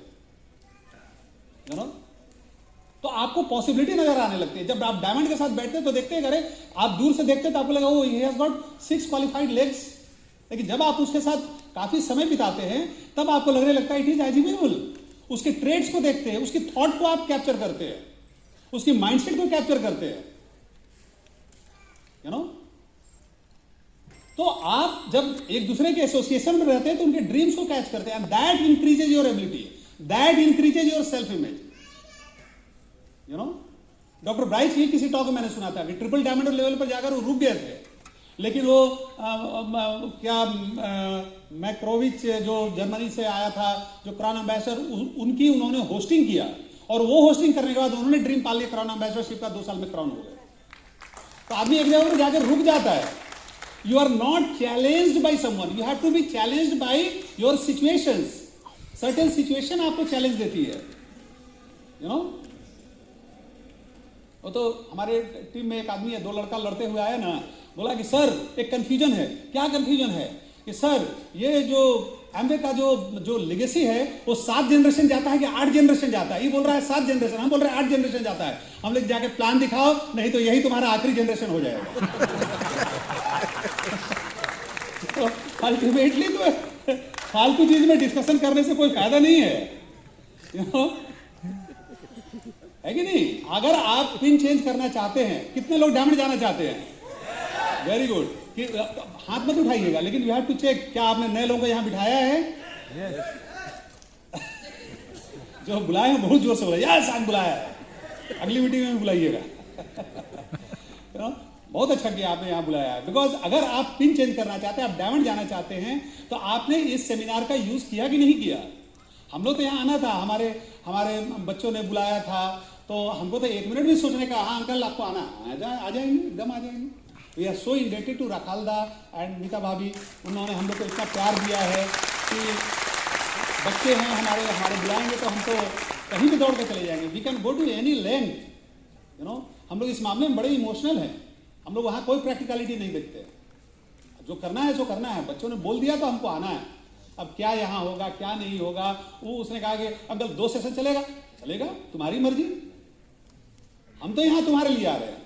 तो आपको पॉसिबिलिटी नजर आने लगती है। जब आप डायमंड के साथ बैठते हैं तो देखते हैं, अरे आप दूर से देखते हैं तो आपको लगा वो he has got 6 qualified legs, लेकिन जब आप उसके साथ काफी समय बिताते हैं तब आपको लगने लगता है इट इज अचीवेबल। उसके ट्रेड्स को देखते हैं, उसकी थॉट को आप कैप्चर करते हैं, उसकी माइंडसेट को कैप्चर करते हैं। तो आप जब एक दूसरे के एसोसिएशन में रहते हैं तो उनके ड्रीम्स को कैच करते हैं, and that increases your ability, that increases your self image. Doctor Bryce की किसी टॉक में मैंने सुना था कि ट्रिपल डायमंड लेवल पर जाकर वो रुक गए थे, लेकिन वो मैक्रोविच जो जर्मनी से आया था, जो क्राउन एम्बेसडर, उनकी उन्होंने होस्टिंग किया, और वो होस्टिंग करने के बाद उन्होंने ड्रीम पाल लिया क्राउन एम्बेसडरशिप का, 2 साल में क्राउन हो गए। तो आदमी एक जगह पर जाकर रुक जाता है। You are not challenged by someone. You have to be challenged by your situations. Certain situation आपको चैलेंज देती है, वो तो हमारे टीम में एक आदमी है, 2 लड़का लड़ते हुए आया ना, बोला कि सर एक कंफ्यूजन है। क्या कंफ्यूजन है? कि सर ये जो एमवे का जो लेगेसी है वो 7 जनरेशन जाता है कि 8 जनरेशन जाता है? ये बोल रहा है 7 जनरेशन, हम बोल रहे हैं 8 जनरेशन जाता है। हम लोग जाके प्लान दिखाओ, नहीं तो यही तुम्हारा आखिरी जनरेशन हो जाएगा। तो अल्टीमेटली तो फालतू चीज में डिस्कशन करने से कोई फायदा नहीं है, है कि नहीं? अगर आप पिन चेंज करना चाहते हैं, कितने लोग डायमंड जाना चाहते हैं? वेरी गुड, कि हाथ मत उठाइएगा, लेकिन यू हैव टू चेक क्या आपने नए लोगों को यहां बिठाया है? जो बुलाए हैं बहुत जोर से बुलाइए, यस आज बुलाया है, अगली मीटिंग में बुलाइएगा। बहुत अच्छा किया आपने यहाँ बुलाया है, बिकॉज अगर आप पिन चेंज करना चाहते हैं, आप डायमंड जाना चाहते हैं, तो आपने इस सेमिनार का यूज किया कि नहीं किया? हम लोग तो यहाँ आना था, हमारे बच्चों ने बुलाया था, तो हमको तो 1 मिनट भी सोचने का, हाँ अंकल आपको आना, आ जाएंगे, एकदम आ जाएंगे। We are so indebted to राखालदा एंड नीता भाभी, उन्होंने हम लोग को इतना प्यार दिया है कि बच्चे हैं हमारे बुलाएंगे तो हम तो कहीं भी दौड़ के चले जाएंगे। We can go to any length. हम लोग इस मामले में बड़े इमोशनल हैं। हम लोग वहाँ कोई प्रैक्टिकलिटी नहीं देखते, जो करना है सो करना है। बच्चों ने बोल दिया तो हमको आना है। अब क्या यहाँ होगा क्या नहीं होगा, वो उसने कहा कि अंकल 2 सेशन चलेगा, तुम्हारी मर्जी, हम तो यहाँ तुम्हारे लिए आ रहे हैं।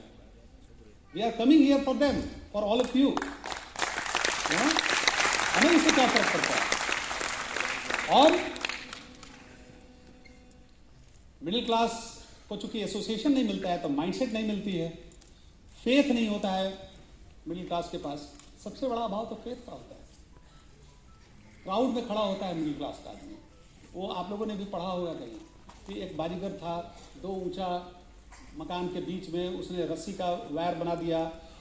We are coming here for them, for all of you. हमें इससे क्या फर्क पड़ता है? और मिडिल क्लास को चूंकि एसोसिएशन नहीं मिलता है तो माइंडसेट नहीं मिलती है, फेथ नहीं होता है मिडिल क्लास के पास। सबसे बड़ा अभाव तो फेथ का होता है। क्राउड में खड़ा होता है मिडिल क्लास का आदमी, वो आप लोगों ने भी पढ़ा होगा कहीं, कि एक बाजीगर था, 2 ऊंचा मकान के बीच में उसने रस्सी का वायर बना दिया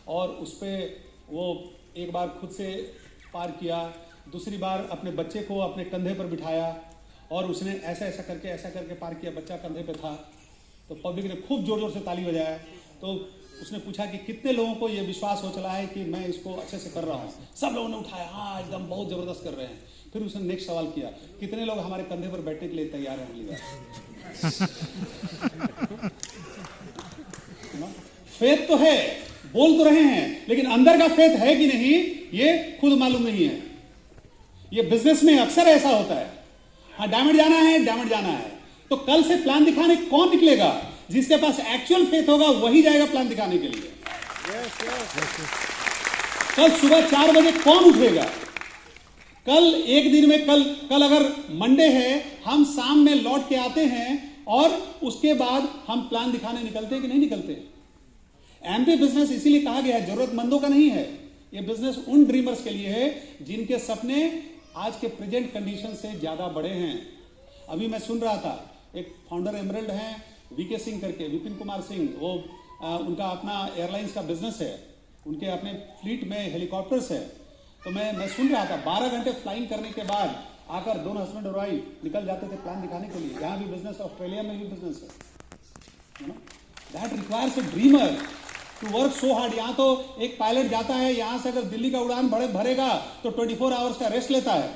और उस पर वो एक बार खुद से पार किया, दूसरी बार अपने बच्चे को अपने कंधे पर बिठाया और उसने ऐसा करके पार किया, बच्चा कंधे पे था। तो पब्लिक ने खूब जोर जोर से ताली बजाया। तो उसने पूछा कि कितने लोगों को ये विश्वास हो चला है कि मैं इसको अच्छे से कर रहा हूँ। सब लोगों ने उठाया, हाँ एकदम बहुत ज़बरदस्त कर रहे हैं। फिर उसने नेक्स्ट सवाल किया, कितने लोग हमारे कंधे पर बैठने के लिए तैयार हैं अगली बार? फेथ तो है, बोल तो रहे हैं, लेकिन अंदर का फेथ है कि नहीं ये खुद मालूम नहीं है। ये बिजनेस में अक्सर ऐसा होता है, हाँ डायमंड जाना है, तो कल से प्लान दिखाने कौन निकलेगा? जिसके पास एक्चुअल फेथ होगा वही जाएगा प्लान दिखाने के लिए। कल सुबह 4 बजे कौन उठेगा? कल एक दिन में कल अगर मंडे है, हम शाम में लौट के आते हैं और उसके बाद हम प्लान दिखाने निकलते हैं कि नहीं निकलते? एमपी बिजनेस इसीलिए कहा गया है जरूरतमंदों का नहीं है, ये बिजनेस उन ड्रीमर्स के लिए है जिनके सपने आज के प्रेजेंट कंडीशन से ज्यादा बड़े हैं। अभी मैं सुन रहा था, एक फाउंडर एमरल्ड हैं वीके सिंह करके, विपिन कुमार सिंह, वो उनका अपना एयरलाइंस का बिजनेस है, उनके अपने फ्लीट में हेलीकॉप्टर्स है। तो मैं सुन रहा था 12 घंटे फ्लाइंग करने के बाद आकर दोनों हस्बैंड और वाइफ निकल जाते थे प्लान दिखाने के लिए। यहाँ भी बिजनेस, ऑस्ट्रेलिया में भी बिजनेस है। That requires a dreamer to work so hard. यहाँ तो एक पायलट जाता है, यहाँ से अगर दिल्ली का उड़ान भरेगा तो 24 आवर्स का रेस्ट लेता है,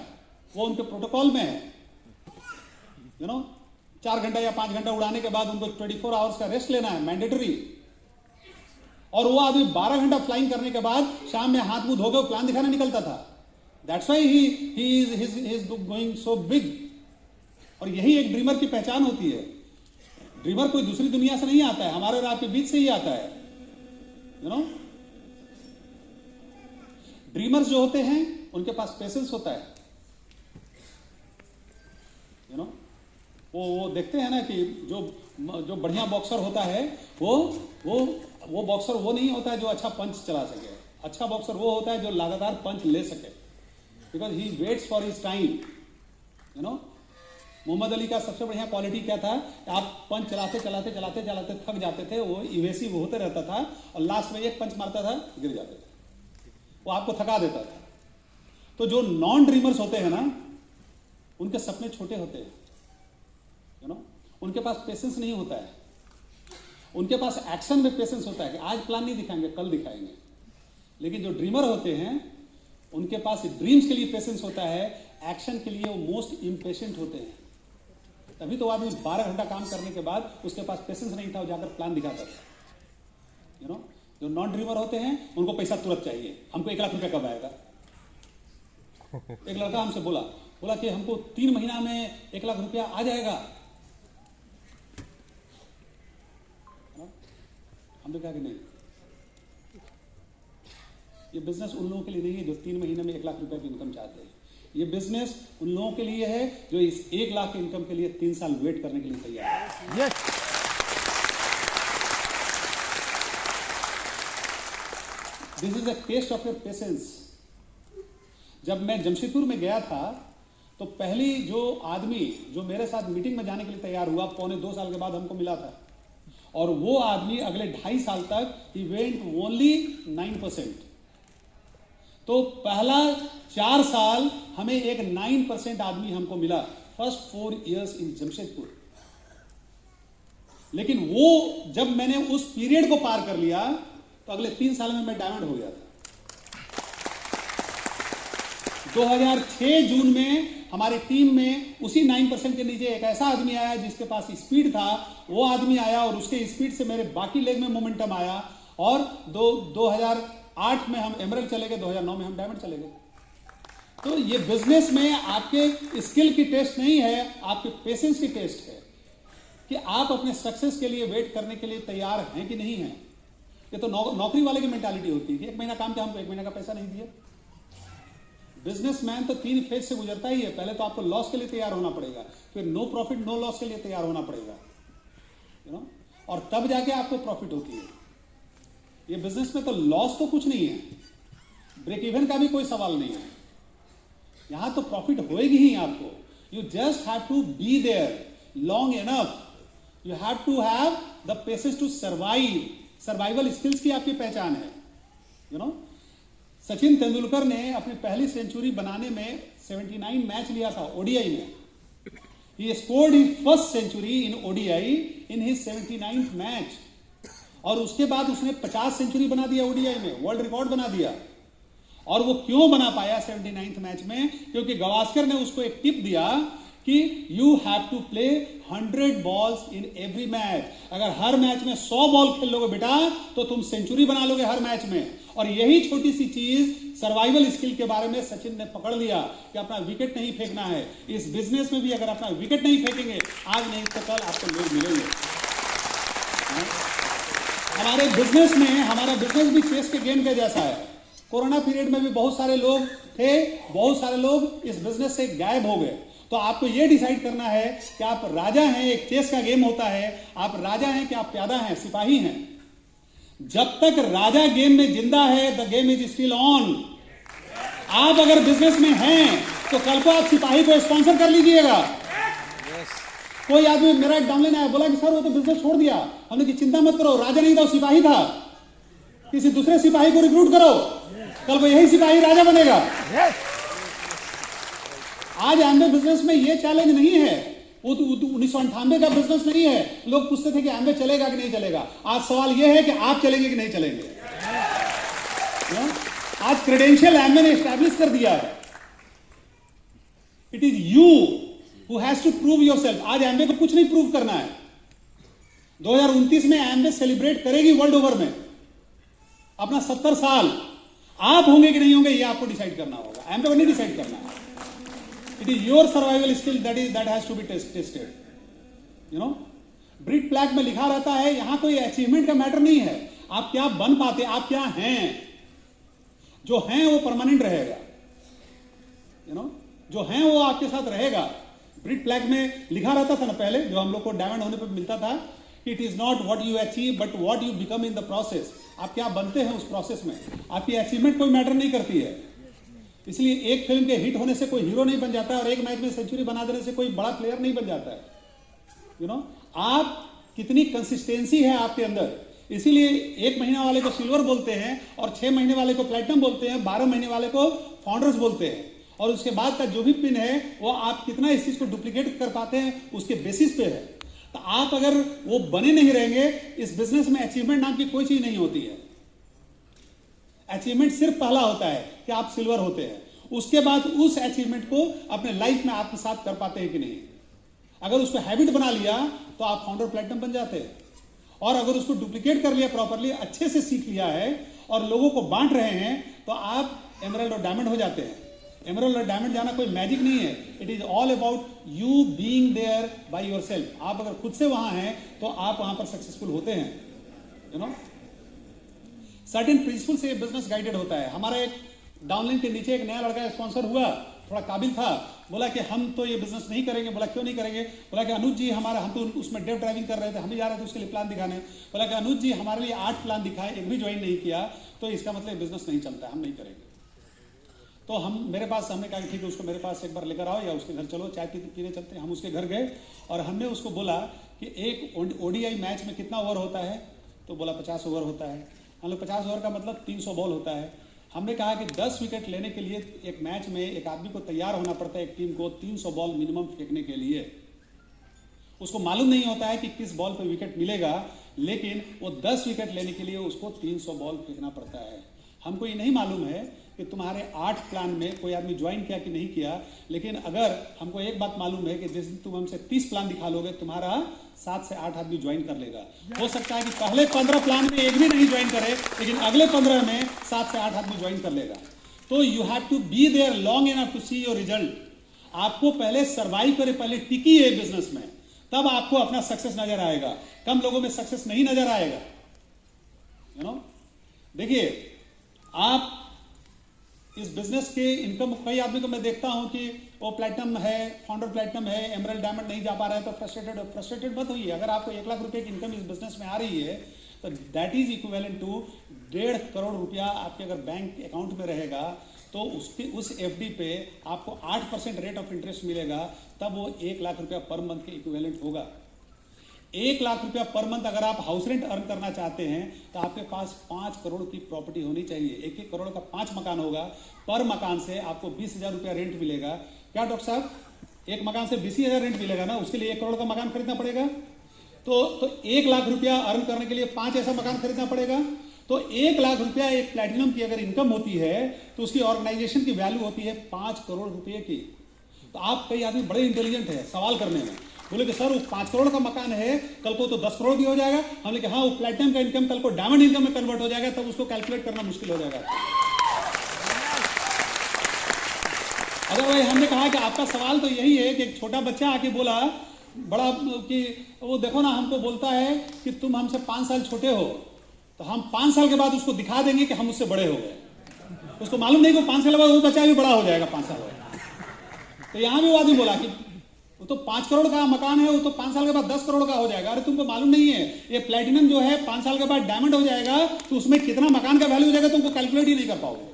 वो उनके प्रोटोकॉल में है। 4 घंटा या 5 घंटा उड़ाने के बाद उनको 24 आवर्स का रेस्ट लेना है, मैंडेटरी। और वो आदमी 12 घंटा फ्लाइंग करने के बाद शाम में हाथ मुंह धोकर प्लान दिखाने निकलता था। That's why he is going so big. और यही एक ड्रीमर की पहचान होती है। ड्रीमर कोई दूसरी दुनिया से नहीं आता है, हमारे और आपके बीच से ही आता है। ड्रीमर्स जो होते हैं उनके पास पेशेंस होता है। वो देखते हैं ना कि जो बढ़िया बॉक्सर होता है वो बॉक्सर वो नहीं होता है जो अच्छा पंच चला सके। अच्छा बॉक्सर वो होता है जो लगातार पंच ले सके, because he waits for his time. Muhammad Ali का सबसे बढ़िया क्वालिटी क्या था? आप पंच चलाते थक जाते थे, वो इवेसिव होते रहता था और लास्ट में एक पंच मारता था, गिर जाते थे, वो आपको थका देता था। तो जो नॉन ड्रीमर्स होते हैं ना, उनके सपने छोटे होते हैं। उनके पास पेशेंस नहीं होता है, उनके पास एक्शन में पेशेंस होता है कि आज प्लान नहीं दिखाएंगे, कल दिखाएंगे। लेकिन जो ड्रीमर होते हैं उनके पास ड्रीम्स के लिए पेशेंस होता है, एक्शन के लिए वो मोस्ट इम्पेशेंट होते हैं। तभी तो आदमी 12 घंटा काम करने के बाद उसके पास पेशेंस नहीं था, वो जाकर प्लान दिखाता था। जो नॉन ड्रीमर होते हैं उनको पैसा तुरंत चाहिए। हमको 1 लाख रुपया कब आएगा? एक लड़का हमसे बोला कि हमको 3 महीना में 1 लाख रुपया आ जाएगा। हमने कहा कि नहीं, ये बिजनेस उन लोगों के लिए नहीं है जो 3 महीने में 1 लाख रुपए की इनकम चाहते हैं। ये बिजनेस उन लोगों के लिए है जो इस 1 लाख की इनकम के लिए 3 साल वेट करने के लिए तैयार है। Yes. This is a test of your patience. जब मैं जमशेदपुर में गया था तो पहली जो आदमी जो मेरे साथ मीटिंग में जाने के लिए तैयार हुआ, 2.25 साल के बाद हमको मिला था, और वो आदमी अगले 2.5 साल तक ही वेंट ओनली 9%। तो पहला 4 साल हमें एक 9% आदमी हमको मिला, फर्स्ट 4 years इन जमशेदपुर। लेकिन वो जब मैंने उस पीरियड को पार कर लिया तो अगले 3 साल में मैं डायमंड हो गया था। 2006 जून में हमारी टीम में उसी 9% के नीचे एक ऐसा आदमी आया जिसके पास स्पीड था, वो आदमी आया और उसके स्पीड से मेरे बाकी लेग में मोमेंटम आया, और 2008 में हम एमरल्ड चले गए, 2009 में हम डायमंड चले गए। तो ये बिजनेस में आपके स्किल की टेस्ट नहीं है, आपके पेशेंस की टेस्ट है कि आप अपने सक्सेस के लिए वेट करने के लिए तैयार हैं कि नहीं हैं। ये तो नौकरी वाले की मेंटालिटी होती है कि 1 महीना काम किया, हमको 1 महीने का पैसा नहीं दिया। बिजनेसमैन तो 3 फेज से गुजरता ही है। पहले तो आपको लॉस के लिए तैयार होना पड़ेगा, फिर नो प्रॉफिट नो लॉस के लिए तैयार होना पड़ेगा, और तब जाके आपको प्रॉफिट होती है। ये बिजनेस में तो लॉस तो कुछ नहीं है, ब्रेक इवन का भी कोई सवाल नहीं है। यहां तो प्रॉफिट होएगी ही आपको। You just have to be there. Long enough, you have to have the patience to survive. Survival skills की आपकी पहचान है। यू नो, सचिन तेंदुलकर ने अपनी पहली सेंचुरी बनाने में 79 मैच लिया था ओडीआई में। He scored his first century in ODI in his 79th match, और उसके बाद उसने 50 सेंचुरी बना दिया ओडीआई में, वर्ल्ड रिकॉर्ड बना दिया। और वो क्यों बना पाया 79th मैच में? क्योंकि गावस्कर ने उसको एक टिप दिया कि you have to play 100 balls in every match. अगर हर मैच में 100 बॉल खेल लोगे बेटा तो तुम सेंचुरी बना लोगे हर मैच में। और यही छोटी सी चीज सर्वाइवल स्किल के बारे में सचिन ने पकड़ लिया कि अपना विकेट नहीं फेंकना है। इस बिजनेस में भी अगर अपना विकेट नहीं फेंकेंगे, आज नहीं तो कल आपको लोग मिलेंगे। हमारे बिजनेस में, हमारा बिजनेस भी चेस के गेम के जैसा है। कोरोना पीरियड में भी बहुत सारे लोग थे, बहुत सारे लोग इस बिजनेस से गायब हो गए। तो आपको यह डिसाइड करना है कि आप राजा हैं, एक चेस का गेम होता है, आप राजा हैं कि आप प्यादा हैं, सिपाही हैं। जब तक राजा गेम में जिंदा है, the game is still on. आप अगर बिजनेस में हैं तो कल को आप सिपाही को स्पॉन्सर कर लीजिएगा। कोई आदमी, मेरा एक डाउनलाइन आया, बोला कि सर वो तो बिजनेस छोड़ दिया। हमने कि चिंता मत करो, राजा नहीं था, सिपाही था। किसी दूसरे सिपाही को रिक्रूट करो, कल को यही सिपाही राजा बनेगा। आज एम्वे बिजनेस में ये चैलेंज नहीं है, वो 1998 का बिजनेस नहीं है। लोग पूछते थे कि एम्वे चलेगा कि नहीं चलेगा। आज सवाल ये है कि आप चलेंगे कि नहीं चलेंगे। आज क्रेडेंशियल एम्वे ने एस्टैब्लिश कर दिया है। It is you who has to prove yourself. आज एम्वे को कुछ नहीं प्रूव करना है। 2029 में एम्वे सेलिब्रेट करेगी वर्ल्ड ओवर में अपना 70 साल। आप होंगे कि नहीं होंगे ये आपको डिसाइड करना होगा, एम्वे को नहीं डिसाइड करना है। It is your survival skill that has to be tested. You know, ब्रिट प्लैक में लिखा रहता है, यहां कोई अचीवमेंट का मैटर नहीं है, आप क्या बन पाते, आप क्या हैं। जो हैं वो परमानेंट रहेगा। You know, जो हैं वो आपके साथ रहेगा। ब्रिट प्लैक में लिखा रहता था ना पहले, जो हम लोग को डायमंड होने पर मिलता था, it is not what you achieve but what you become in the process. आप क्या बनते हैं उस प्रोसेस में। आपकी अचीवमेंट कोई मैटर नहीं करती है। इसलिए एक फिल्म के हिट होने से कोई हीरो नहीं बन जाता है, और एक मैच में सेंचुरी बना देने से कोई बड़ा प्लेयर नहीं बन जाता है। यू नो, आप कितनी कंसिस्टेंसी है आपके अंदर। इसीलिए 1 महीना वाले को सिल्वर बोलते हैं, और 6 महीने वाले को प्लैटिनम बोलते हैं, 12 महीने वाले को फाउंडर्स बोलते हैं। और उसके बाद का जो भी पिन है वो आप कितना इस चीज को डुप्लीकेट कर पाते हैं उसके बेसिस पे है। तो आप अगर वो बने नहीं रहेंगे, इस बिजनेस में अचीवमेंट नाम की कोई चीज नहीं होती है। अचीवमेंट सिर्फ पहला होता है कि आप सिल्वर होते हैं, उसके बाद उस अचीवमेंट को अपने लाइफ में आत्मसात कर पाते हैं कि नहीं। अगर उसको हैबिट बना लिया तो आप फाउंडर प्लैटिनम बन जाते हैं। और अगर उसको डुप्लीकेट कर लिया, प्रॉपरली अच्छे से सीख लिया है और लोगों को बांट रहे हैं, तो आप एमरल्ड और डायमंड हो जाते हैं। एमरल्ड और डायमंड जाना कोई मैजिक नहीं है। It is all about you being there by yourself. आप अगर खुद से वहां हैं तो आप वहां पर सक्सेसफुल होते हैं। यू नो, सर्टेन प्रिंसिपल से बिजनेस गाइडेड होता है। हमारा एक डाउनलाइन के नीचे एक नया लड़का स्पॉन्सर हुआ, थोड़ा काबिल था, बोला कि हम तो ये बिजनेस नहीं करेंगे। बोला क्यों नहीं करेंगे? बोला कि अनुज जी हमारा, हम तो उसमें डेव ड्राइविंग कर रहे थे, हम भी जा रहे थे उसके लिए प्लान दिखाने। बोला कि अनुज जी हमारे लिए 8 प्लान दिखाए, एक भी ज्वाइन नहीं किया, तो इसका मतलब बिजनेस नहीं चलता है, हम नहीं करेंगे। तो हम मेरे पास, हमने कहा ठीक है उसको मेरे पास एक बार लेकर आओ या उसके घर चलो, चाय पीने चलते हैं। हम उसके घर गए और हमने उसको बोला कि एक ओडीआई मैच में कितना ओवर होता है? तो बोला 50 ओवर होता है। हम लोग 50 ओवर का मतलब 300 बॉल होता है। हमने कहा कि 10 विकेट लेने के लिए एक मैच में एक आदमी को तैयार होना पड़ता है, एक टीम को 300 बॉल मिनिमम फेंकने के लिए। उसको मालूम नहीं होता है कि किस बॉल पे विकेट मिलेगा, लेकिन वो 10 विकेट लेने के लिए उसको 300 बॉल फेंकना पड़ता है। हमको ये नहीं मालूम है कि तुम्हारे 8 प्लान में कोई आदमी ज्वाइन किया कि नहीं किया, लेकिन अगर हमको एक बात मालूम है कि जिस दिन तुम हमसे 30 प्लान दिखा लोगे, तुम्हारा 7 से 8 आदमी ज्वाइन कर लेगा। हो सकता है कि पहले 15 प्लान में एक भी नहीं ज्वाइन करे, लेकिन अगले 15 में 7 से 8 आदमी ज्वाइन कर लेगा। तो you have to be there long enough to see your result. आपको पहले सर्वाइव करे, पहले टिकिए बिजनेस में, तब आपको अपना सक्सेस नजर आएगा। कम लोगों में सक्सेस नहीं नजर आएगा। यू नो, देखिए आप इस बिजनेस के इनकम, कई आदमी को मैं देखता हूं कि वो प्लैटिनम है, फाउंडर प्लैटिनम है, एमरल्ड डायमंड नहीं जा पा रहा है, तो फ्रस्ट्रेटेड मत होइए। अगर आपको 1 लाख रुपए की इनकम इस बिजनेस में आ रही है तो that is equivalent to 1.5 crore रुपया आपके अगर बैंक अकाउंट में रहेगा, तो उस एफडी पे आपको 8% रेट ऑफ इंटरेस्ट मिलेगा, तब वो 1 लाख रुपया पर मंथ के इक्विवेलेंट होगा। 1 लाख रुपया पर मंथ अगर आप हाउस रेंट अर्न करना चाहते हैं तो आपके पास 5 करोड़ की प्रॉपर्टी होनी चाहिए। 1-1 करोड़ का 5 मकान होगा, पर मकान से आपको 20,000 रुपया रेंट मिलेगा। क्या डॉक्टर साहब, एक मकान से 20,000 रेंट मिलेगा ना, उसके लिए 1 करोड़ का मकान खरीदना पड़ेगा। तो 1 लाख रुपया अर्न करने के लिए 5 ऐसा मकान खरीदना पड़ेगा। तो 1 लाख रुपया एक प्लैटिनम की अगर इनकम होती है तो उसकी ऑर्गेनाइजेशन की वैल्यू होती है 5 करोड़ रुपए की। तो आप कई आदमी बड़े इंटेलिजेंट है सवाल करने में, बोले कि सर वो 5 करोड़ का मकान है, कल को तो 10 करोड़ भी हो जाएगा। हमने कहा हाँ, वो प्लैटिनम का इनकम कल को डायमंड इनकम में कन्वर्ट हो जाएगा, तब उसको कैलकुलेट करना मुश्किल हो जाएगा। अदरवाइज हमने कहा कि आपका सवाल तो यही है कि एक छोटा बच्चा आके बोला बड़ा कि वो देखो ना हमको बोलता है कि तुम हमसे 5 साल छोटे हो, तो हम 5 साल के बाद उसको दिखा देंगे कि हम उससे बड़े हो गए। उसको मालूम नहीं कि 5 साल बाद वो बच्चा भी बड़ा हो जाएगा 5 साल बाद। तो यहां भी वो आदमी बोला कि वो तो 5 करोड़ का मकान है, वो तो 5 साल के बाद 10 करोड़ का हो जाएगा। अरे तुमको मालूम नहीं है, ये प्लैटिनम जो है 5 साल के बाद डायमंड हो जाएगा, तो उसमें कितना मकान का वैल्यू हो जाएगा तुमको कैलकुलेट ही नहीं कर पाओगे।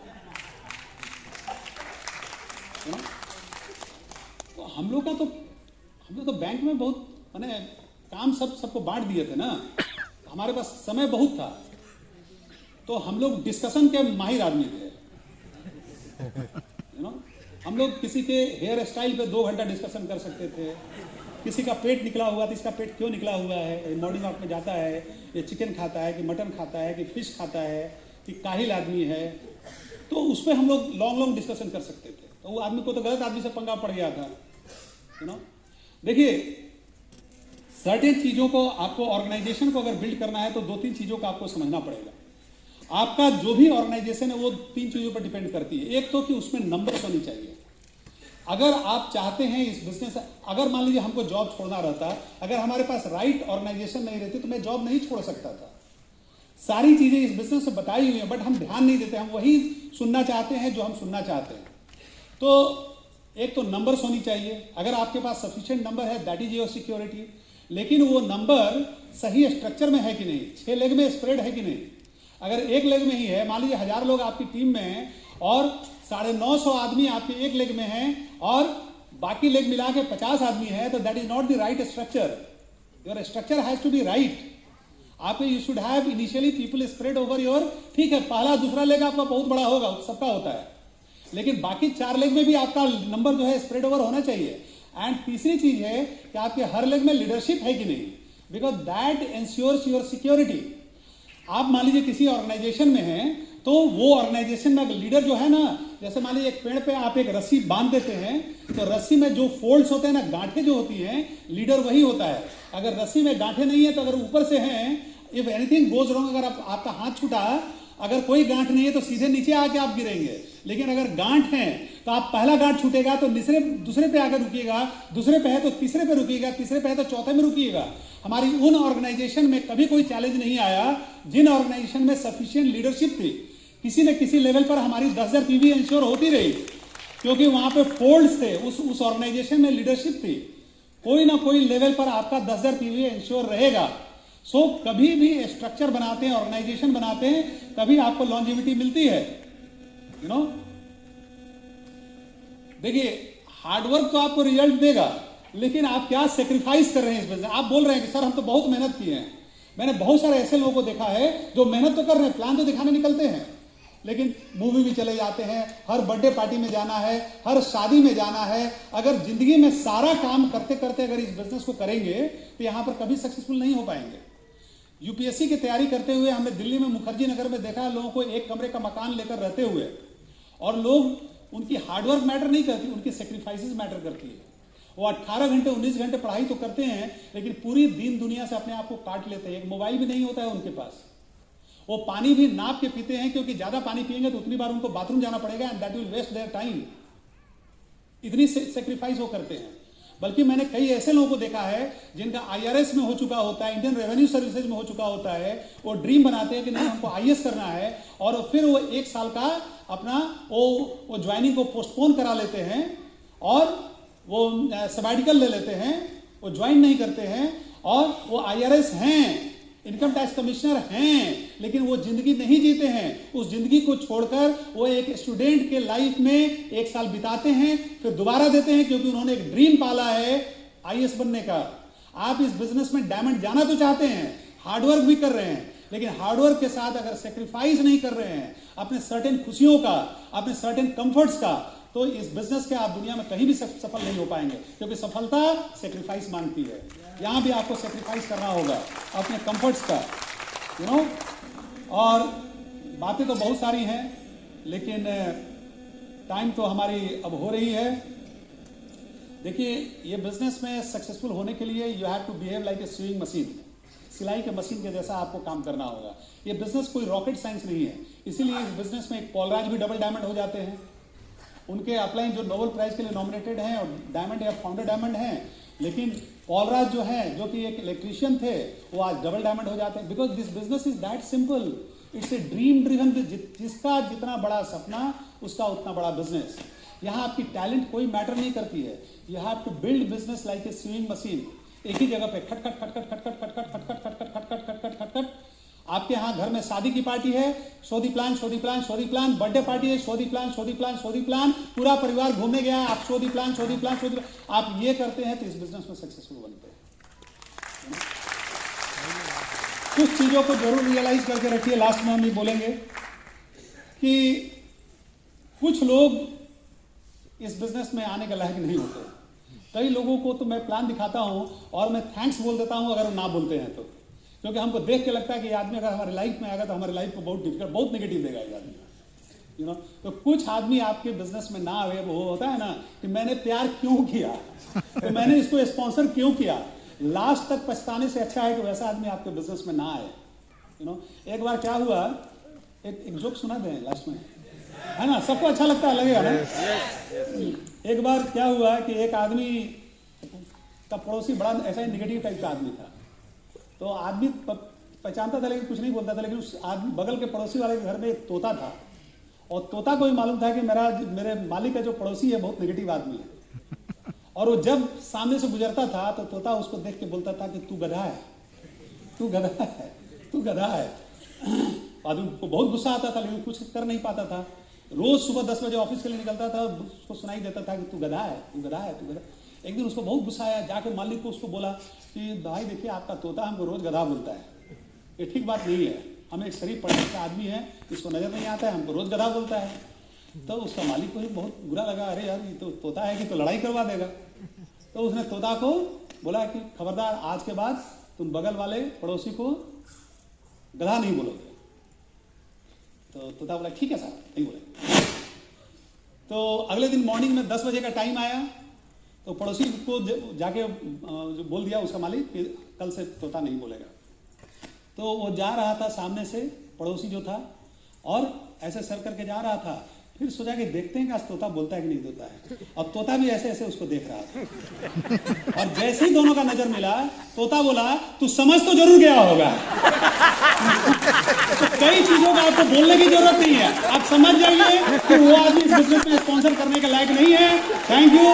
तो हम लोग तो बैंक में बहुत मैंने काम सबको बांट दिए थे ना, हमारे पास समय बहुत था, तो हम लोग डिस्कशन के माहिर आदमी थे। हम लोग किसी के हेयर स्टाइल पे 2 घंटा डिस्कशन कर सकते थे। किसी का पेट निकला हुआ तो इसका पेट क्यों निकला हुआ है, मॉर्निंग वॉक में जाता है, ये चिकन खाता है कि मटन खाता है कि फिश खाता है कि काहिल आदमी है, तो उस पर हम लोग लॉन्ग डिस्कशन कर सकते थे। तो वो आदमी को तो गलत आदमी से पंगा पड़ गया था। देखिए, सर्टेन चीजों को आपको ऑर्गेनाइजेशन को अगर बिल्ड करना है तो 2-3 चीजों को आपको समझना पड़ेगा। आपका जो भी ऑर्गेनाइजेशन है वो 3 चीजों पर डिपेंड करती है। एक तो कि उसमें नंबर्स होनी चाहिए। अगर आप चाहते हैं इस बिजनेस, अगर मान लीजिए हमको जॉब छोड़ना रहता, अगर हमारे पास राइट ऑर्गेनाइजेशन नहीं रहती तो मैं जॉब नहीं छोड़ सकता था। सारी चीजें इस बिजनेस में बताई हुई हैं, बट हम ध्यान नहीं देते, हम वही सुनना चाहते हैं जो हम सुनना चाहते हैं। तो एक तो नंबर्स होनी चाहिए। अगर आपके पास सफिशिएंट नंबर है, दैट इज योर सिक्योरिटी। लेकिन वो नंबर सही स्ट्रक्चर में है कि नहीं, 6 लेग में स्प्रेड है कि नहीं। अगर 1 लेग में ही है, मान लीजिए 1000 लोग आपकी टीम में हैं और 950 आदमी आपके 1 लेग में हैं और बाकी लेग मिला के 50 आदमी है, तो that is not the right structure. Your structure has to be right. आप you should have initially people spread over your, ठीक है, पहला दूसरा लेग आपका बहुत बड़ा होगा, सबका होता है, लेकिन बाकी 4 लेग में भी आपका नंबर जो है स्प्रेड ओवर होना चाहिए। एंड तीसरी चीज है कि आपके हर लेग में लीडरशिप है कि नहीं, because that ensures your security. आप मान लीजिए किसी ऑर्गेनाइजेशन में हैं, तो वो ऑर्गेनाइजेशन में लीडर जो है ना, जैसे मान लीजिए एक पेड़ पे आप एक रस्सी बांध देते हैं, तो रस्सी में जो फोल्ड्स होते हैं ना, गांठें जो होती हैं, लीडर वही होता है। अगर रस्सी में गांठें नहीं है तो अगर ऊपर से हैं, इफ एनीथिंग गोज रॉन्ग, अगर आपका हाथ छूटा, अगर कोई गांठ नहीं है तो सीधे नीचे आके आप गिरेंगे। लेकिन अगर गांठ है तो आप पहला गांठ छूटेगा तो दूसरे पे आकर रुकिएगा, दूसरे पे है तो तीसरे पे रुकिएगा, तीसरे पे है तो चौथे में रुकिएगा। हमारी उन ऑर्गेनाइजेशन में कभी कोई चैलेंज नहीं आया जिन ऑर्गेनाइजेशन में सफिशिएंट लीडरशिप थी। किसी न किसी लेवल पर हमारी 10,000 पीवी इंश्योर होती रही, क्योंकि वहां पे फोल्ड्स थे, उस ऑर्गेनाइजेशन में लीडरशिप थी। कोई ना कोई लेवल पर आपका 10,000 पीवी इंश्योर रहेगा। सो कभी भी स्ट्रक्चर बनाते हैं, ऑर्गेनाइजेशन बनाते हैं, तभी आपको लॉन्जिविटी मिलती है। देखिए, हार्डवर्क तो आपको रिजल्ट देगा, लेकिन आप क्या सेक्रीफाइस कर रहे हैं इस बिजनेस। आप बोल रहे हैं कि सर हम तो बहुत मेहनत किए हैं। मैंने बहुत सारे ऐसे लोगों को देखा है जो मेहनत तो कर रहे हैं, प्लान तो दिखाने निकलते हैं, लेकिन मूवी भी चले जाते हैं, हर बर्थडे पार्टी में जाना है, हर शादी में जाना है। अगर जिंदगी में सारा काम करते करते अगर इस बिजनेस को करेंगे तो यहां पर कभी सक्सेसफुल नहीं हो पाएंगे। यूपीएससी की तैयारी करते हुए हमने दिल्ली में मुखर्जी नगर में देखा लोगों को 1 कमरे का मकान लेकर रहते हुए, और लोग, उनकी हार्डवर्क मैटर नहीं करती, उनकी सेक्रीफाइसेस मैटर करती है। वो 18 घंटे 19 घंटे पढ़ाई तो करते हैं, लेकिन पूरी दीन दुनिया से अपने आप को काट लेते हैं। एक मोबाइल भी नहीं होता है उनके पास। वो पानी भी नाप के पीते हैं, क्योंकि ज्यादा पानी पिएंगे तो उतनी बार उनको बाथरूम जाना पड़ेगा, and that will waste their time. इतनी सेक्रीफाइस वो करते हैं। बल्कि मैंने कई ऐसे लोगों को देखा है जिनका IRS में हो चुका होता है, इंडियन रेवेन्यू सर्विसेज में हो चुका होता है, वो ड्रीम बनाते हैं कि नहीं हमको IAS करना है, और फिर वो 1 साल का अपना वो ज्वाइनिंग को पोस्टपोन करा लेते हैं और वो सबैटिकल ले लेते हैं, वो ज्वाइन नहीं करते हैं, और वो IRS हैं इनकम टैक्स कमिश्नर हैं, लेकिन वो जिंदगी नहीं जीते हैं। उस जिंदगी को छोड़कर वो एक स्टूडेंट के लाइफ में 1 साल बिताते हैं, फिर दोबारा देते हैं, क्योंकि उन्होंने एक ड्रीम पाला है IAS बनने का। आप इस बिजनेस में डायमंड जाना तो चाहते हैं, हार्डवर्क भी कर रहे हैं, लेकिन हार्डवर्क के साथ अगर सेक्रीफाइस नहीं कर रहे हैं अपने सर्टेन खुशियों का, अपने सर्टेन कंफर्ट्स का, तो इस बिजनेस के आप दुनिया में कहीं भी सफल नहीं हो पाएंगे, क्योंकि सफलता सेक्रीफाइस मांगती है। यहां भी आपको सेक्रीफाइस करना होगा अपने कंफर्ट्स का, यू नो। और बातें तो बहुत सारी हैं, लेकिन टाइम तो हमारी अब हो रही है। देखिए, ये बिजनेस में सक्सेसफुल होने के लिए you have to behave like a swing machine. सिलाई के मशीन के जैसा आपको काम करना होगा। ये बिजनेस कोई रॉकेट साइंस नहीं है, इसीलिए इस बिजनेस में पॉल राज भी डबल डायमंड हो जाते हैं। उनके अपलाइन जो नोबेल प्राइज के लिए नॉमिनेटेड हैं और डायमंड या फाउंडर डायमंड हैं, लेकिन पॉल राज जो है, जो कि एक इलेक्ट्रीशियन थे, वो आज डबल डायमंड हो जाते हैं। Because this business is that simple, it's a dream driven. जिसका जितना बड़ा सपना उसका उतना बड़ा बिजनेस। यहाँ आपकी टैलेंट कोई मैटर नहीं करती है। You have to build business like a swing machine. एक ही जगह पे खट खट खट खट खट खट खट खट खट खट खट खट खट खट खट खट खट। आपके यहाँ घर में शादी की पार्टी है, शोधी प्लान शोधी प्लान शोधी प्लान। बर्थडे पार्टी है, शोधी प्लान शोधी प्लान शोधी प्लान। पूरा परिवार घूमने गया, आप शोधी प्लान शोधी प्लान शोधी प्लान। आप ये करते हैं तो इस बिजनेस में सक्सेसफुल बनते हैं। कुछ चीजों को जरूर रियलाइज करके रखिए। लास्ट में हम ये बोलेंगे कि कुछ लोग इस बिजनेस में आने के लायक नहीं होते। कई लोगों को तो मैं प्लान दिखाता हूं और मैं थैंक्स बोल देता हूं अगर वो ना बोलते हैं तो, क्योंकि हमको देख के लगता है कि ये आदमी अगर हमारे लाइफ में आएगा तो हमारे लाइफ को बहुत डिफिकल्ट, बहुत नेगेटिव देगा ये आदमी, यू नो। तो कुछ आदमी आपके बिजनेस में ना आए, वो होता है ना कि मैंने प्यार क्यों किया, तो मैंने इसको स्पॉन्सर क्यों किया। लास्ट तक पछताने से अच्छा है कि वैसा आदमी आपके बिजनेस में ना आए, यू नो। एक बार क्या हुआ, एक जोक सुना दें लास्ट में, है ना, सबको अच्छा लगता है, लगेगा ना। एक बार क्या हुआ कि एक आदमी का पड़ोसी बड़ा ऐसा ही नेगेटिव टाइप का आदमी था। तो आदमी पहचानता था लेकिन कुछ नहीं बोलता था, लेकिन उस आदमी बगल के पड़ोसी वाले के घर में एक तोता था, और तोता को ही मालूम था कि मेरे मालिक का जो पड़ोसी है बहुत नेगेटिव आदमी है। और वो जब सामने से गुजरता था तो तोता उसको देख के बोलता था कि तू गधा है, तू गधा है, तू गधा है। आदमी को बहुत गुस्सा आता था लेकिन कुछ कर नहीं पाता था। रोज सुबह 10 बजे ऑफिस के लिए निकलता था, उसको सुनाई देता था कि तू गधा है, तू गधा है, तू गधा। एक दिन उसको बहुत गुस्सा आया, जाके मालिक को उसको बोला कि भाई देखिए आपका तोता हमको रोज गधा बोलता है, ये ठीक बात नहीं है। हम एक शरीफ पढ़ने का आदमी है, इसको नजर नहीं आता है, हमको रोज गधा बोलता है। तो उसका मालिक को भी बहुत बुरा लगा, अरे यार ये तो तोता है कि तो लड़ाई करवा देगा। तो उसने तोता को बोला कि खबरदार, आज के बाद तुम बगल वाले पड़ोसी को गधा नहीं बोलोगे। तो तोता बोला ठीक है साहब, नहीं बोले। तो अगले दिन मॉर्निंग में 10 बजे का टाइम आया, तो पड़ोसी को जाके जो बोल दिया उसका मालिक कि कल से तोता नहीं बोलेगा। तो वो जा रहा था सामने से, पड़ोसी जो था, और ऐसे सर करके जा रहा था। फिर सोचा कि देखते हैं कि आज तोता बोलता है कि नहीं बोलता है। और तोता भी ऐसे ऐसे उसको देख रहा था। और जैसे ही दोनों का नजर मिला, तोता बोला तू समझ तो जरूर गया होगा। तो कई चीजों का आपको बोलने की जरूरत नहीं है, आप समझ जाइए कि वो आदमी इस बिजनेस में स्पॉन्सर करने के लायक नहीं है। Thank you.